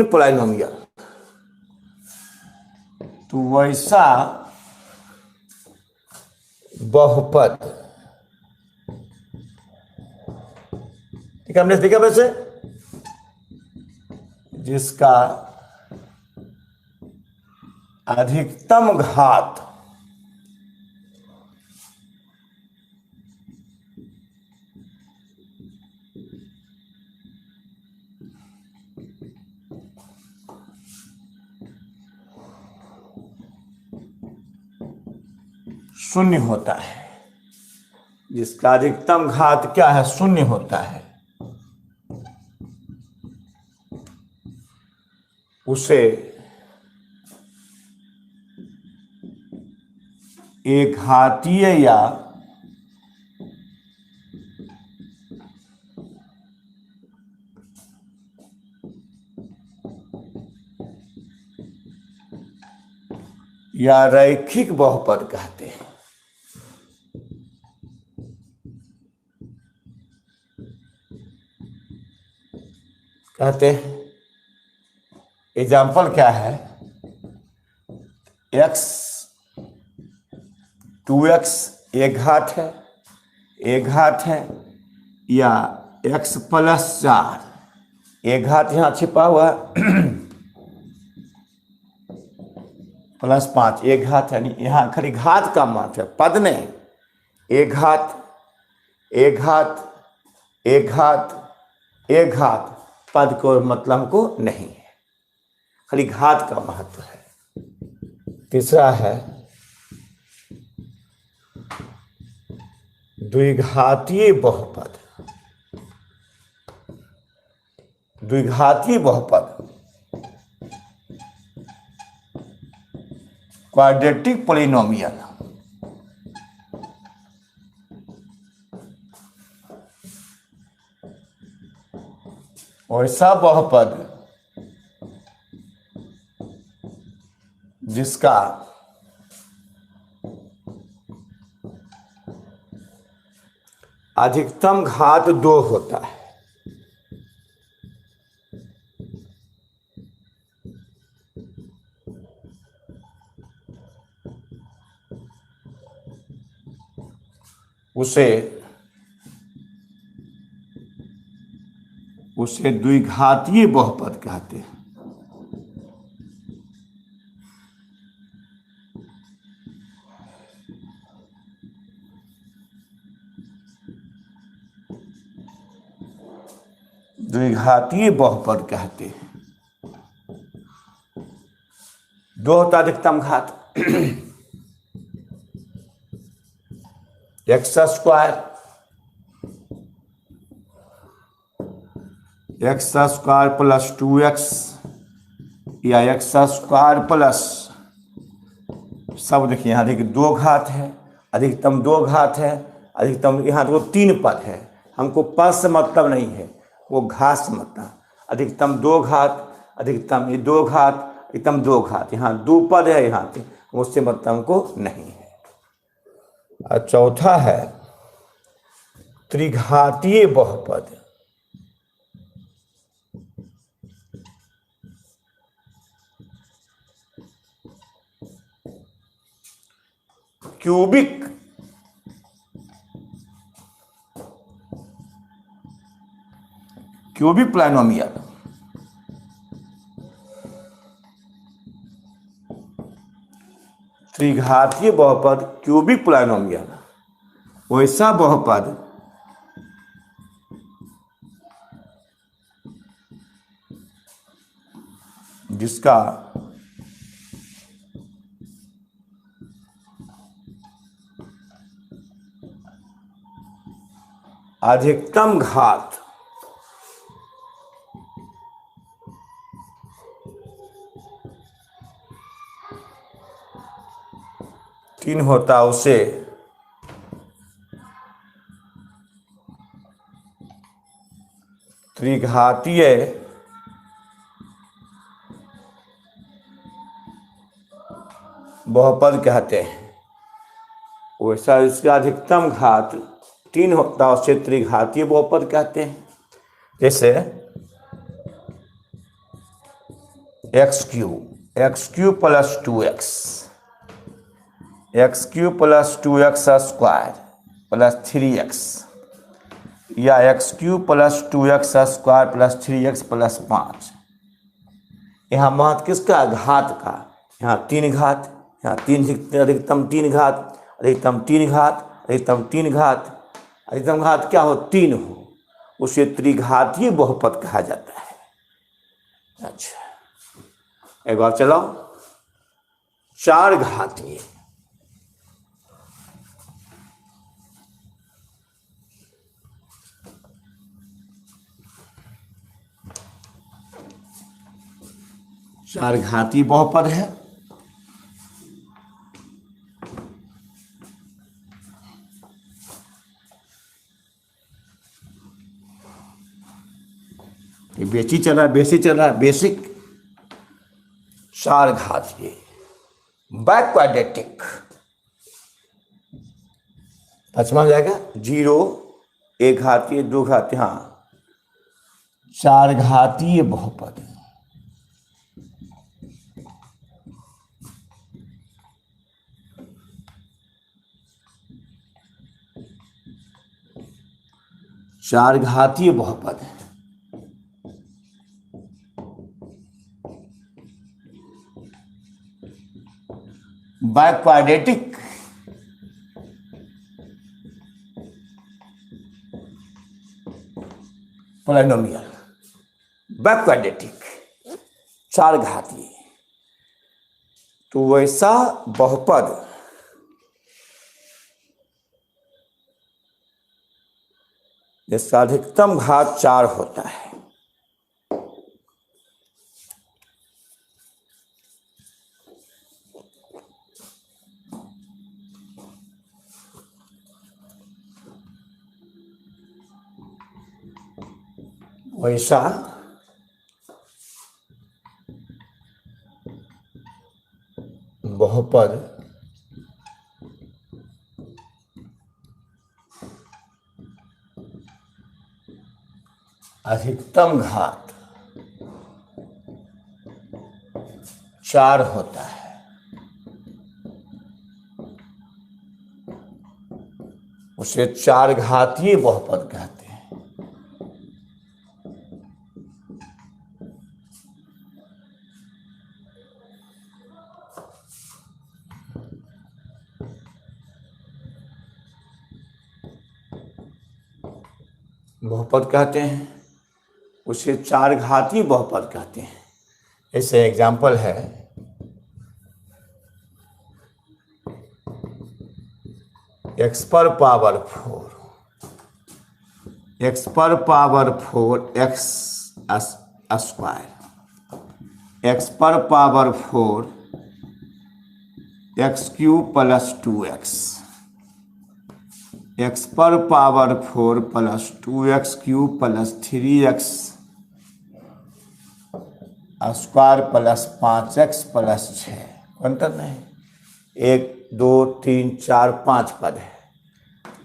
पॉलिनोमियल तो वैसा बहुपद, ठीक है, हमने देखा वैसे जिसका अधिकतम घात शून्य होता है, जिसका अधिकतम घात क्या है, शून्य होता है, उसे एक घातीय या रैखिक बहुपद कहते हैं। एग्जाम्पल क्या है, x 2x एक घात है या x + 4 एक घात यहां छिपा हुआ है +5 एक घात है, यहां खाली घात का मात्र है, पद नहीं, एक घात पद को मतलब को नहीं है, खाली घात का महत्व है। तीसरा है द्विघातीय बहुपद। क्वाड्रेटिक पॉलिनोमियल, वैसा बहुपद जिसका अधिकतम घात 2 होता है। उसे द्विघातीय बहुपद कहते हैं। द्विघातीय बहुपद कहते हैं। 2 होता अधिकतम घात, x² + 2x या x² प्लस, सब देखिए यहाँ देखिए 2 घात है, अधिकतम 2 घात है, अधिकतम यहाँ तो 3 पद है, हमको पद से मतलब नहीं है, वो घात से मतलब, अधिकतम 2 घात, अधिकतम ये 2 घात, अधिकतम 2 घात, यहाँ 2 पद है, यहाँ पे उससे मतलब हमको नहीं है। और चौथा है त्रिघातीय बहुपद। क्यूबिक पॉलिनोमियल, त्रिघातीय बहुपद क्यूबिक पॉलिनोमियल, वैसा बहुपद जिसका अधिकतम घात 3 होता, उसे त्रिघातीय बहुपद कहते हैं। वैसा इसका अधिकतम घात 3 होता है, उसे त्रिघातीय बहुपद कहते हैं। जैसे x³ x cube plus 2x, x cube plus 2x square plus 3x, या x cube plus 2x square plus 3x plus 5। यहाँ महत्व किसका? घात का। यहाँ 3 घात, यहाँ 3 अधिकतम 3 घात, अधिकतम 3 घात, अधिकतम 3 घात, अधिकतम घात क्या हो? 3 हो, उसे त्रिघातीय बहुपद कहा जाता है। अच्छा, एक बार चलाओ। 4 घातीय, चार घातीय बहुपद है। ये बेसिक चल रहा है, बेसिक चल रहा है, बेसिक। 4 घातीय बैक क्वाड्रेटिक, पचमा जाएगा 0, 1 घातीय, 2 घातीय, हाँ 4 घातीय बहुपद। चार घातीय बहुपद है। By quadratic polynomial, by quadratic 4 घातीय। तो वैसा बहुपद जिसका अधिकतम घात 4 होता है। वैसा बहुपद अधिकतम घात 4 होता है। उसे 4 घातीय बहुपद कहते हैं। बहुपद कहते हैं, उसे 4 घातीय बहुपद कहते हैं। ऐसे एग्जाम्पल है, x पर पावर 4, x पर पावर 4 x स्क्वायर, x पर power 4 x cube plus 2x, x पर power 4 plus 2x cube plus 3x square plus 5x plus 6। अंतर नहीं, 1 2 3 4 5 पद है।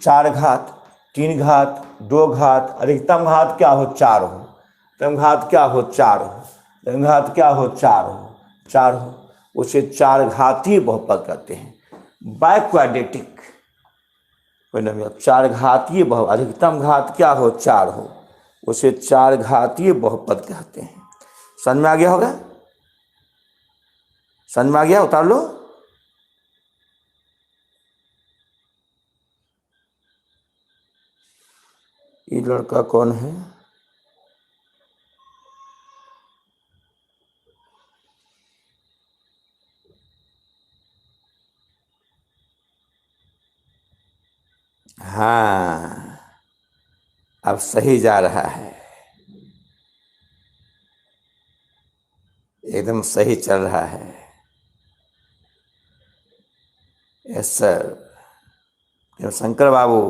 4 घात, 3 घात, 2 घात, अधिकतम घात क्या हो? 4 हो, अधिकतम घात क्या हो? 4 हो, अधिकतम घात क्या हो? 4 हो, 4 हो, उसे 4 घातीय बहुपद कहते हैं। बाय क्वाड्रेटिक 4 घातीय बहुपद, अधिकतम घात क्या हो? 4 हो, उसे 4 घातीय बहुपद कहते हैं। समझ में आ गया होगा? समझ में आ गया? उतार लो। ये लड़का कौन है? हाँ, अब सही जा रहा है, एकदम सही चल रहा है। यस सर, शंकर बाबू।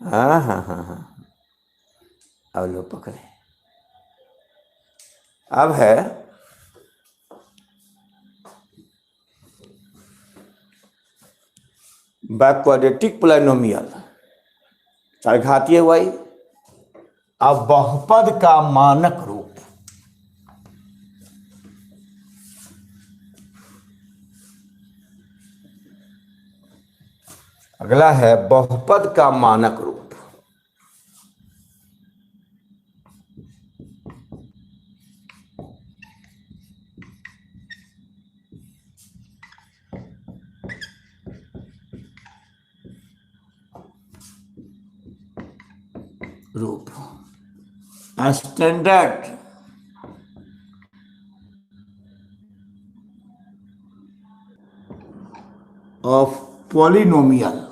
हाँ हाँ हाँ हाँ, अब लो पकड़े। अब है बाय क्वाड्रेटिक पोलिनोमियल, 4 घातीय हुआ। अब बहुपद का मानक रूप, अगला है बहुपद का मानक रूप। रूप standard of polynomial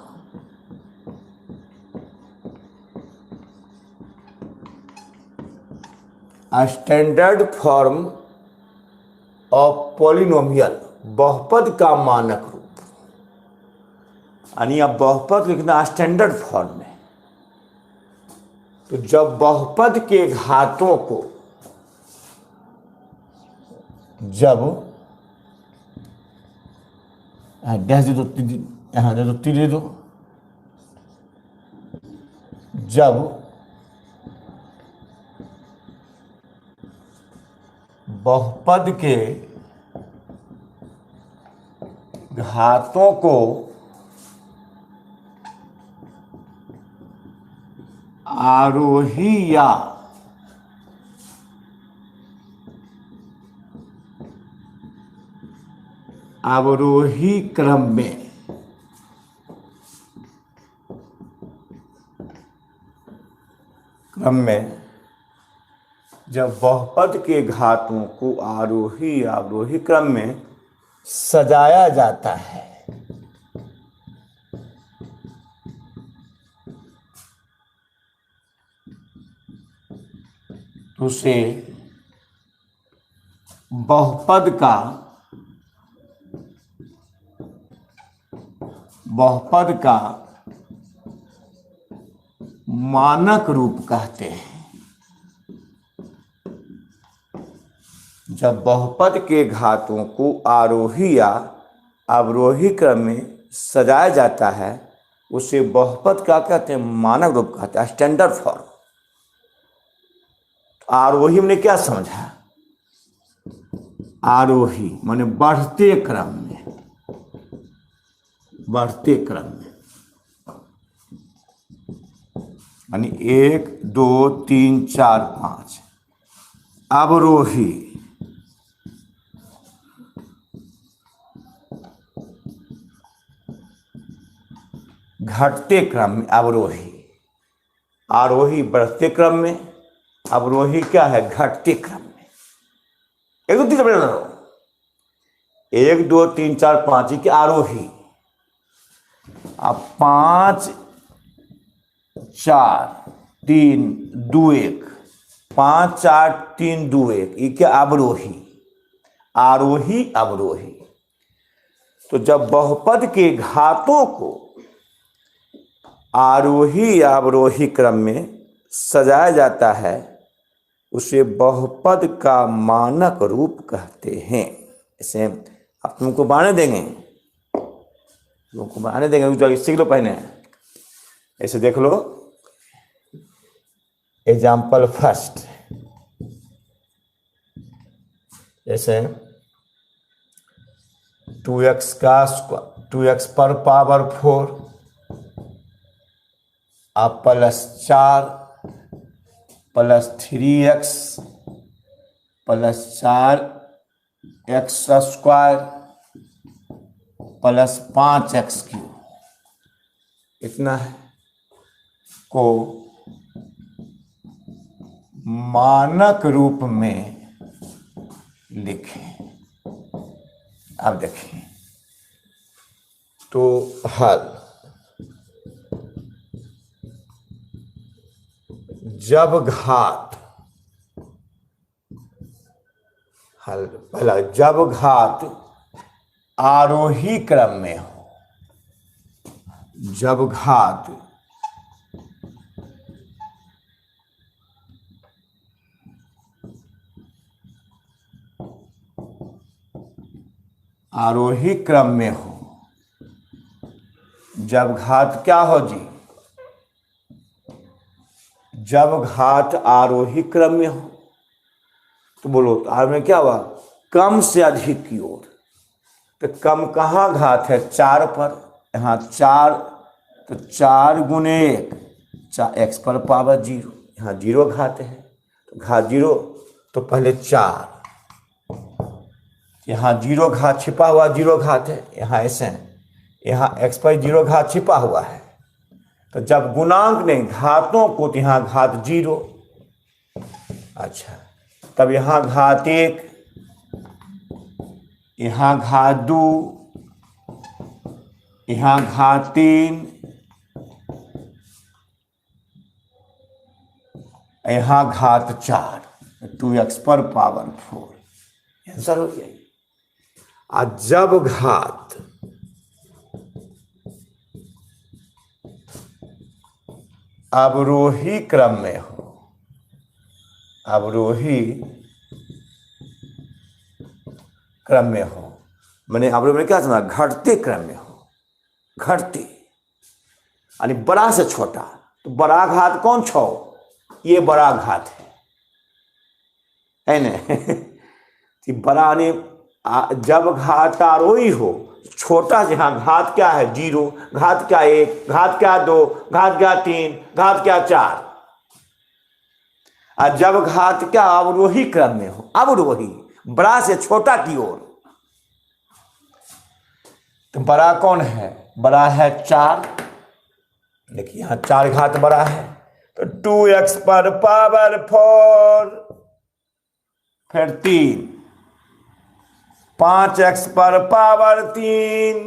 standard form of polynomial, बहुपद का मानक रूप। यानी अब बहुपद लिखना स्टैंडर्ड फॉर्म में। तो जब बहुपद के घातों को जब डैश दे दो, यहां दे दो, ती दे दो, जब बहुपद के घातों को आरोही या अवरोही क्रम में जब बहुपद के घातों को आरोही या अवरोही क्रम में सजाया जाता है तो उसे बहुपद का मानक रूप कहते हैं। जब बहुपद के घातों को आरोही या अवरोही क्रम में सजाया जाता है उसे बहुपद का कहते हैं, मानक रूप कहते हैं, स्टैंडर्ड फॉर्म। आरोही हमने क्या समझा? आरोही माने बढ़ते क्रम में, बढ़ते क्रम में, यानी 1 2 3 4 5। अवरोही घटते क्रम में, अवरोही। आरोही बढ़ते क्रम में, अवरोही क्या है? घटते क्रम में। 1 2 3 4 1 2 3 4 5 की आरोही। अब 5 4 3 2 1, 5 4 3 2 1, ये क्या? अवरोही। आरोही अवरोही। तो जब बहुपद के घातों को आरोही या अवरोही क्रम में सजाया जाता है उसे बहुपद का मानक रूप कहते हैं। इसे अब तुमको बनाने देंगे, तुमको बनाने देंगे, जो सीख लो पहले। ऐसे देख लो, एग्जाम्पल फर्स्ट। जैसे 2x का स्क्वायर, 2x पर पावर 4 अब +4 + 3x + 4x square + 5x cube, इतना है को मानक रूप में लिखें। अब देखें तो हल, जब घात, हल पहला, जब घात आरोही क्रम में हो, जब घात आरोही क्रम में हो, जब घात क्या हो जी? जब घात आरोही क्रम में हो तो बोलो, तो आर में क्या हुआ? कम से अधिक की ओर। तो कम कहाँ घात है? 4 पर, यहाँ 4 तो 4 गुने 1 x पर पावर 0, यहाँ 0 घात है तो घात 0, तो पहले 4, यहाँ 0 घात छिपा हुआ 0 घात है, यहाँ ऐसे यहाँ x पर 0 घात छिपा हुआ है, तो जब गुणांक नहीं घातों को तो यहाँ घात 0, अच्छा तब यहाँ घात 1, यहाँ घात 2, यहाँ घात 3, यहाँ घात 4, 2x पर पावर 4, आंसर हो गया। आज जब घात अवरोही क्रम में हो, अवरोही क्रम में हो, मैंने अवरोही में क्या समझा, घटते क्रम में हो, घटते यानी बड़ा से छोटा, तो बड़ा घात कौन 6, ये बड़ा घात है ना बड़ा यानी जब घात आरोही हो, छोटा जहां घात क्या है 0, घात क्या 1, घात क्या 2, घात क्या 3, घात क्या 4, और जब घात क्या अवरोही क्रम में हो, अवरोही बड़ा से छोटा की ओर, तो बड़ा कौन है, बड़ा है 4, देखिए यहां 4 घात बड़ा है, तो 2x पर पावर 4, फिर 3, 5x पर पावर 3,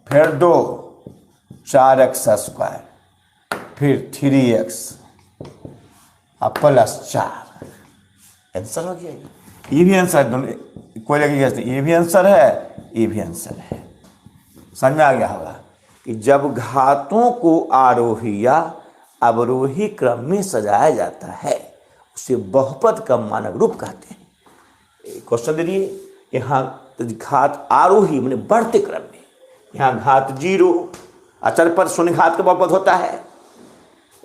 फिर 2, 4x स्क्वायर, फिर 3x और प्लस 4, आंसर हो गया। ये भी आंसर दोनों कोई लगे, ये भी आंसर है, ये भी आंसर है। समझ में आ गया होगा कि जब घातों को आरोही या अवरोही क्रम में सजाया जाता है उसे बहुपद का मानक रूप कहते हैं। क्वेश्चन दे दिए, यहाँ घात आरोही मैंने बढ़ते क्रम में, यहाँ घात 0, अचर पर शून्य घात का बहुपद होता है,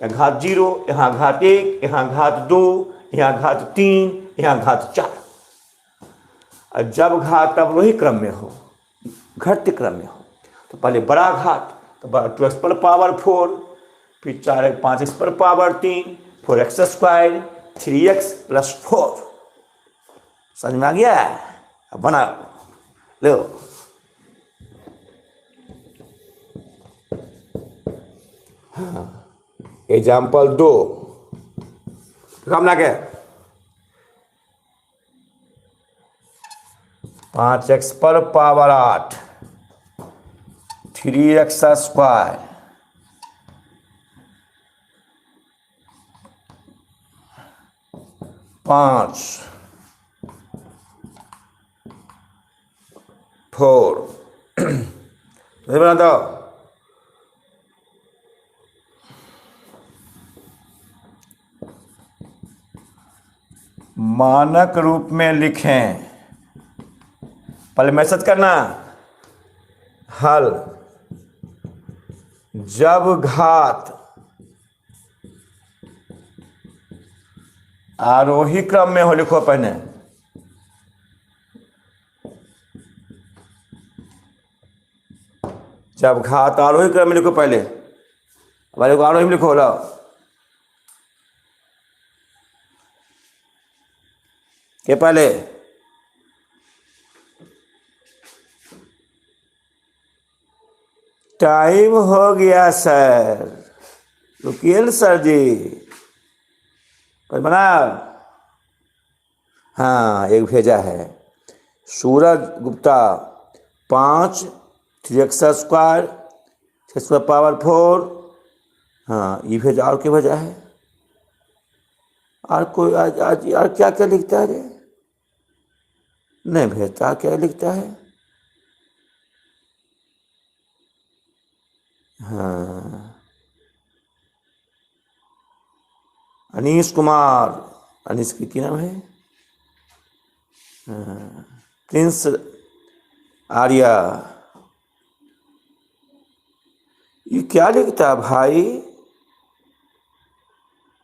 यहाँ घात 0, यहाँ घात 1, यहाँ घात 2, यहाँ घात 3, यहाँ घात 4। और जब घात अवरोही क्रम में हो, घटते क्रम में हो, तो पहले बड़ा घात, तो 2x पर पावर 4, फिर 4 5x पर power 3, 4x square, 3x plus 4। समझ में आ गया? अब बना लो। हाँ, एग्जाम्पल 2 काम ना के 5x पर पावर 8, 3x स्क्वायर, 5 4 बना दो। मानक रूप में लिखें, पहले मैसेज करना, हल जब घात आरोही क्रम में हो, लिखो पहले, जब घात आरोही क्रम में लिखो, पहले आरोही में लिखो, लो के पहले टाइम हो गया सर, रुकिए न सर जी, बना। हाँ, एक भेजा है सूरज गुप्ता, 5 3x स्क्वायर 6 पावर 4। हाँ, ये भेजा। और क्या भेजा है? और कोई आज यार क्या क्या लिखता है रे? नहीं भेजता, क्या लिखता है? हाँ, अनीश कुमार, अनीश की क्या नाम है? हाँ, प्रिंस आर्या, ये क्या लिखता है भाई?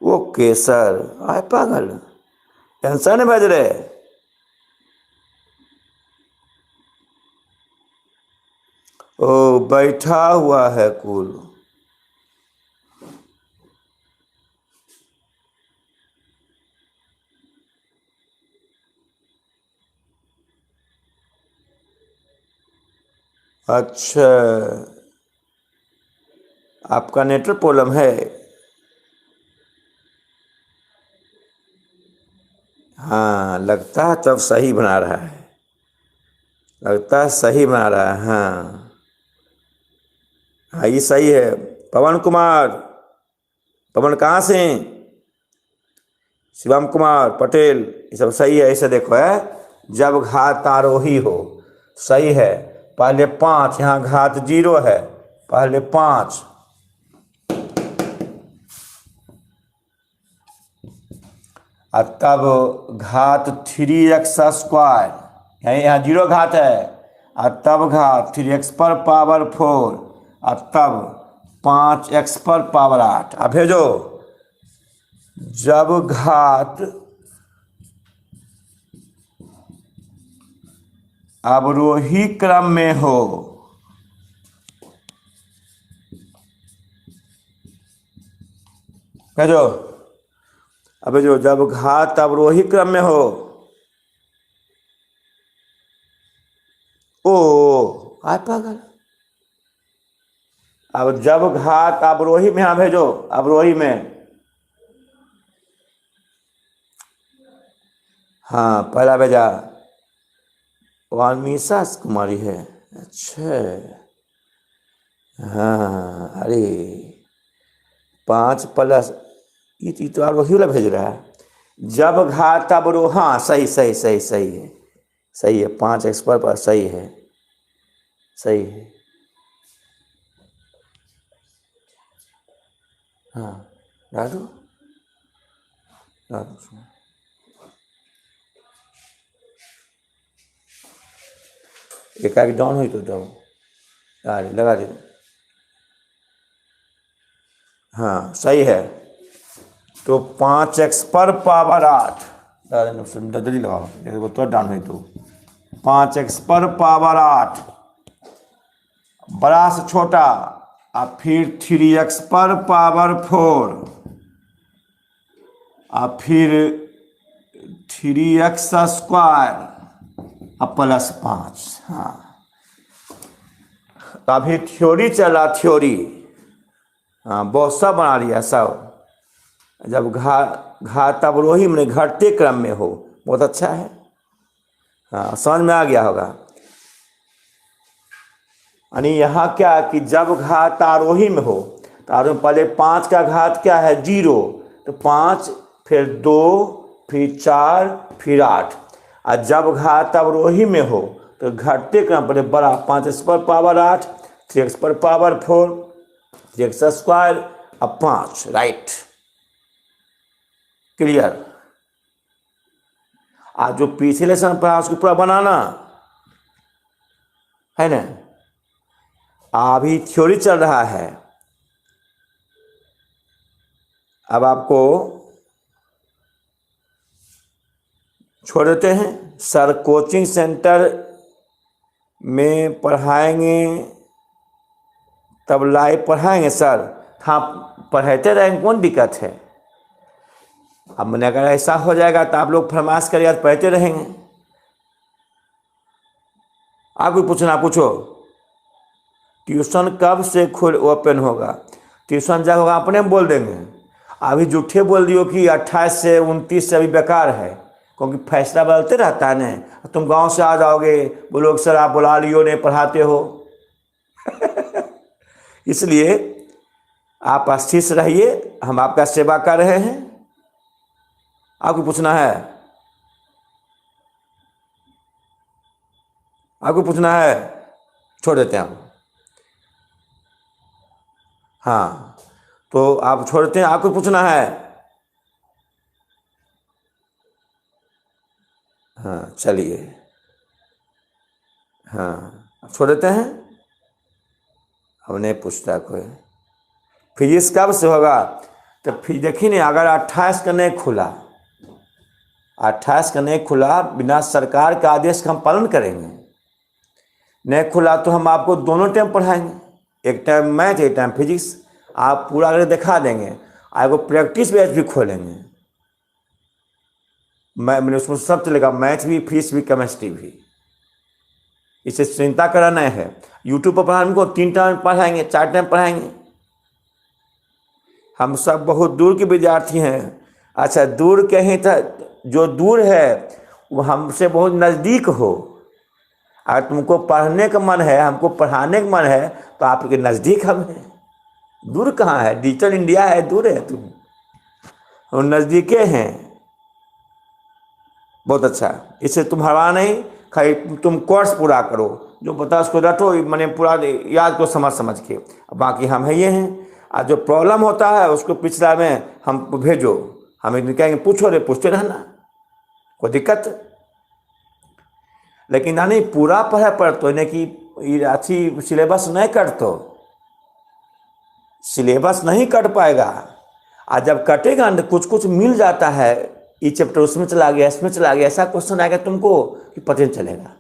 ओके सर, आए पागल, आंसर नहीं भेज रहे। ओ बैठा हुआ है कुल। अच्छा, आपका नेटवर्क प्रॉब्लम है। हाँ, लगता है तब सही बना रहा है, लगता है सही बना रहा है। हाँ हाँ, ये सही है। पवन कुमार, पवन कहाँ से हैं? शिवम कुमार पटेल, ये सब सही है। ऐसे देखो है, जब घात आरोही हो, सही है। पहले 5, यहाँ घात 0 है, पहले 5, और तब घात 3x², यहाँ 0 घात है, और तब घात 3x पर पावर 4, और तब 5x पर पावर 8। अब भेजो, जब घात अवरोही क्रम में हो, भेजो। अब जो जब घात अवरोही क्रम में हो, ओ आ पागल। अब जब घात अवरोही में, यहां भेजो, अवरोही में। हाँ, पहला भेजा, वाल्मीसा कुमारी है। अच्छा, हाँ, अरे 5 प्लस, ये तो अवरोही वाला भेज रहा है। जब घात अवरोह, हाँ सही सही सही सही है, सही है। 5x पर सही है, सही है। हाँ, डालो डालो, एक डाउन हुई तो दो, लगा दे। हाँ सही है। तो 5x पर पावर 8, जल्दी लगाओ तो डाउन हुई तो 5x पर पावर 8, बड़ा से छोटा, और फिर 3x पर पावर 4, और फिर 3x² और प्लस 5। हाँ, तो अभी थ्योरी चला, थ्योरी। हाँ, बहुत सब बना लिया सब। जब घात अवरोही में घटते क्रम में हो, बहुत अच्छा है। हाँ, समझ में आ गया होगा। यानी यहाँ क्या कि जब घात आरोही में हो, तो आरोही में पहले 5 का घात क्या है, 0, तो 5, फिर 2, फिर 4, फिर 8। और जब घात अवरोही में हो तो घटते क्रम पर बड़ा, 5x पर पावर 8, 3x पर पावर 4, 3x² अब 5, राइट, क्लियर। आज जो पिछले लेसन पढ़ा उसको पूरा बनाना है ना। अभी थ्योरी चल रहा है, अब आपको छोड़ देते हैं। सर कोचिंग सेंटर में पढ़ाएंगे, तब लाइव पढ़ाएंगे सर। हाँ, पढ़ाते रहेंगे, कौन दिक्कत है। अब मैंने अगर ऐसा हो जाएगा तो आप लोग फरमाइश करिए, पढ़ते रहेंगे। आप भी पूछना, पूछो। ट्यूशन कब से ओपन होगा? ट्यूशन जब होगा अपने बोल देंगे। अभी झूठे बोल दियो कि 28 से 29 से अभी बेकार है, क्योंकि फैसला बदलते रहता है ना। तुम गांव से आ जाओगे, बोलोगे सर आप बुला लियो, नहीं पढ़ाते हो। इसलिए आप अस्थिर से रहिए, हम आपका सेवा कर रहे हैं। आपको पूछना है, आपको पूछना है, छोड़ देते हैं हम। हाँ, तो आप छोड़ते हैं, आपको पूछना है। हाँ चलिए, हाँ छोड़ देते हैं, हम नहीं पूछता कोई। फिजिक्स कब से होगा? तो फिर देखिए नहीं, अगर 28 का नहीं खुला, 28 का नहीं खुला, बिना सरकार का आदेश का हम पालन करेंगे। नहीं खुला तो हम आपको दोनों टाइम पढ़ाएंगे, एक टाइम मैथ एक टाइम फिजिक्स। आप पूरा अगर दिखा देंगे, आपको प्रैक्टिस बैच भी खोलेंगे। मैंने उसमें सब चलेगा, मैथ भी, फिजिक्स भी, केमिस्ट्री भी। इसे चिंता करना नहीं है। यूट्यूब पर पढ़ाने को 3 टाइम पढ़ाएंगे, 4 टाइम पढ़ाएंगे। हम सब बहुत दूर के विद्यार्थी हैं। अच्छा, दूर कहीं था, जो दूर है वो हमसे बहुत नज़दीक हो। अगर तुमको पढ़ने का मन है, हमको पढ़ाने का मन है, तो आपके नज़दीक हम हैं। दूर कहाँ है? डिजिटल इंडिया है, दूर है तुम, हम नज़दीके हैं। बहुत अच्छा। इससे तुम्हारा नहीं, खाली तुम कोर्स पूरा करो, जो पता उसको रटो, मैंने पूरा याद को समझ समझ के। बाकी हम है ये हैं। और जो प्रॉब्लम होता है उसको पिछला में हम भेजो, हमें कहेंगे पूछो रे, पूछते रहना, कोई दिक्कत। लेकिन ना नहीं पूरा पढ़े पड़तो इन्हें कि अच्छी सिलेबस नहीं कटतो, सिलेबस नहीं कट पाएगा। और जब कटेगा ना, कुछ कुछ मिल जाता है, ये चैप्टर उसमें चला गया, इसमें चला गया, ऐसा क्वेश्चन आएगा तुमको कि पता नहीं चलेगा।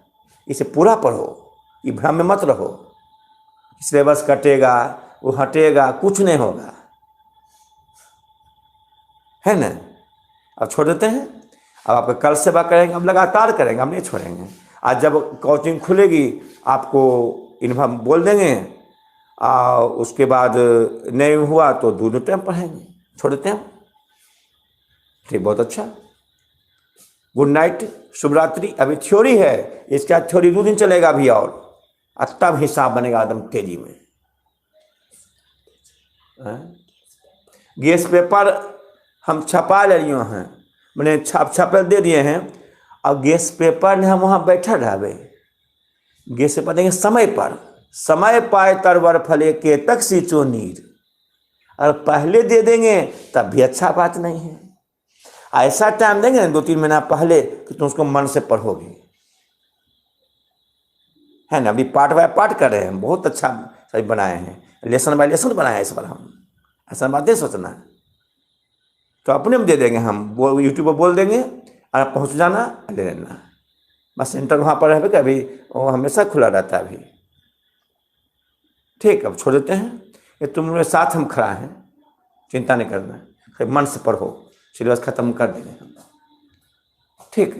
इसे पूरा पढ़ो, ये भ्रम में मत रहो। सिलेबस कटेगा, वो हटेगा, कुछ नहीं होगा, है ना। अब छोड़ देते हैं। अब आपका कल सेवा करेंगे, हम लगातार करेंगे, हम नहीं छोड़ेंगे। आज जब कोचिंग खुलेगी आपको इन्फॉर्म बोल देंगे। उसके बाद नहीं हुआ तो दोनों टाइम पढ़ाएंगे, छोड़ देते हैं। ठीक, बहुत अच्छा। गुड नाइट, शुभ रात्रि। अभी थ्योरी है, इसका थ्योरी 2 दिन चलेगा अभी, और तब हिसाब बनेगा एकदम तेजी में। गेस पेपर हम छपा ले लिए हैं, मैंने छापे दे दिए हैं। अब गेस पेपर ने हम वहाँ बैठा रहबे, गेस पेपर देंगे समय पर। समय पाए तरवर फले के तक सींचो नीर। अगर पहले दे देंगे तब भी अच्छा बात नहीं है। ऐसा टाइम देंगे ना 2-3 महीना पहले कि तुम उसको मन से पढ़ोगे, है ना। अभी पार्ट बाय पार्ट कर रहे हैं, बहुत अच्छा सही बनाए हैं, लेसन बाय लेसन बनाए हैं इस बार हम। ऐसा बात नहीं सोचना है, तो अपने में दे देंगे हम, वो यूट्यूब पर बोल देंगे और पहुँच जाना, ले लेना। बस सेंटर वहाँ पर है कि अभी वो हमेशा खुला रहता है अभी। ठीक, अब छोड़ देते हैं। ये तुम मेरे साथ हम खड़ा हैं, चिंता नहीं करना है, मन से पढ़ो, सिलेबस खत्म कर देंगे हम। ठीक,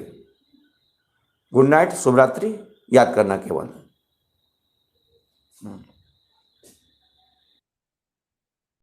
गुड नाइट, शुभ रात्रि। याद करना केवल।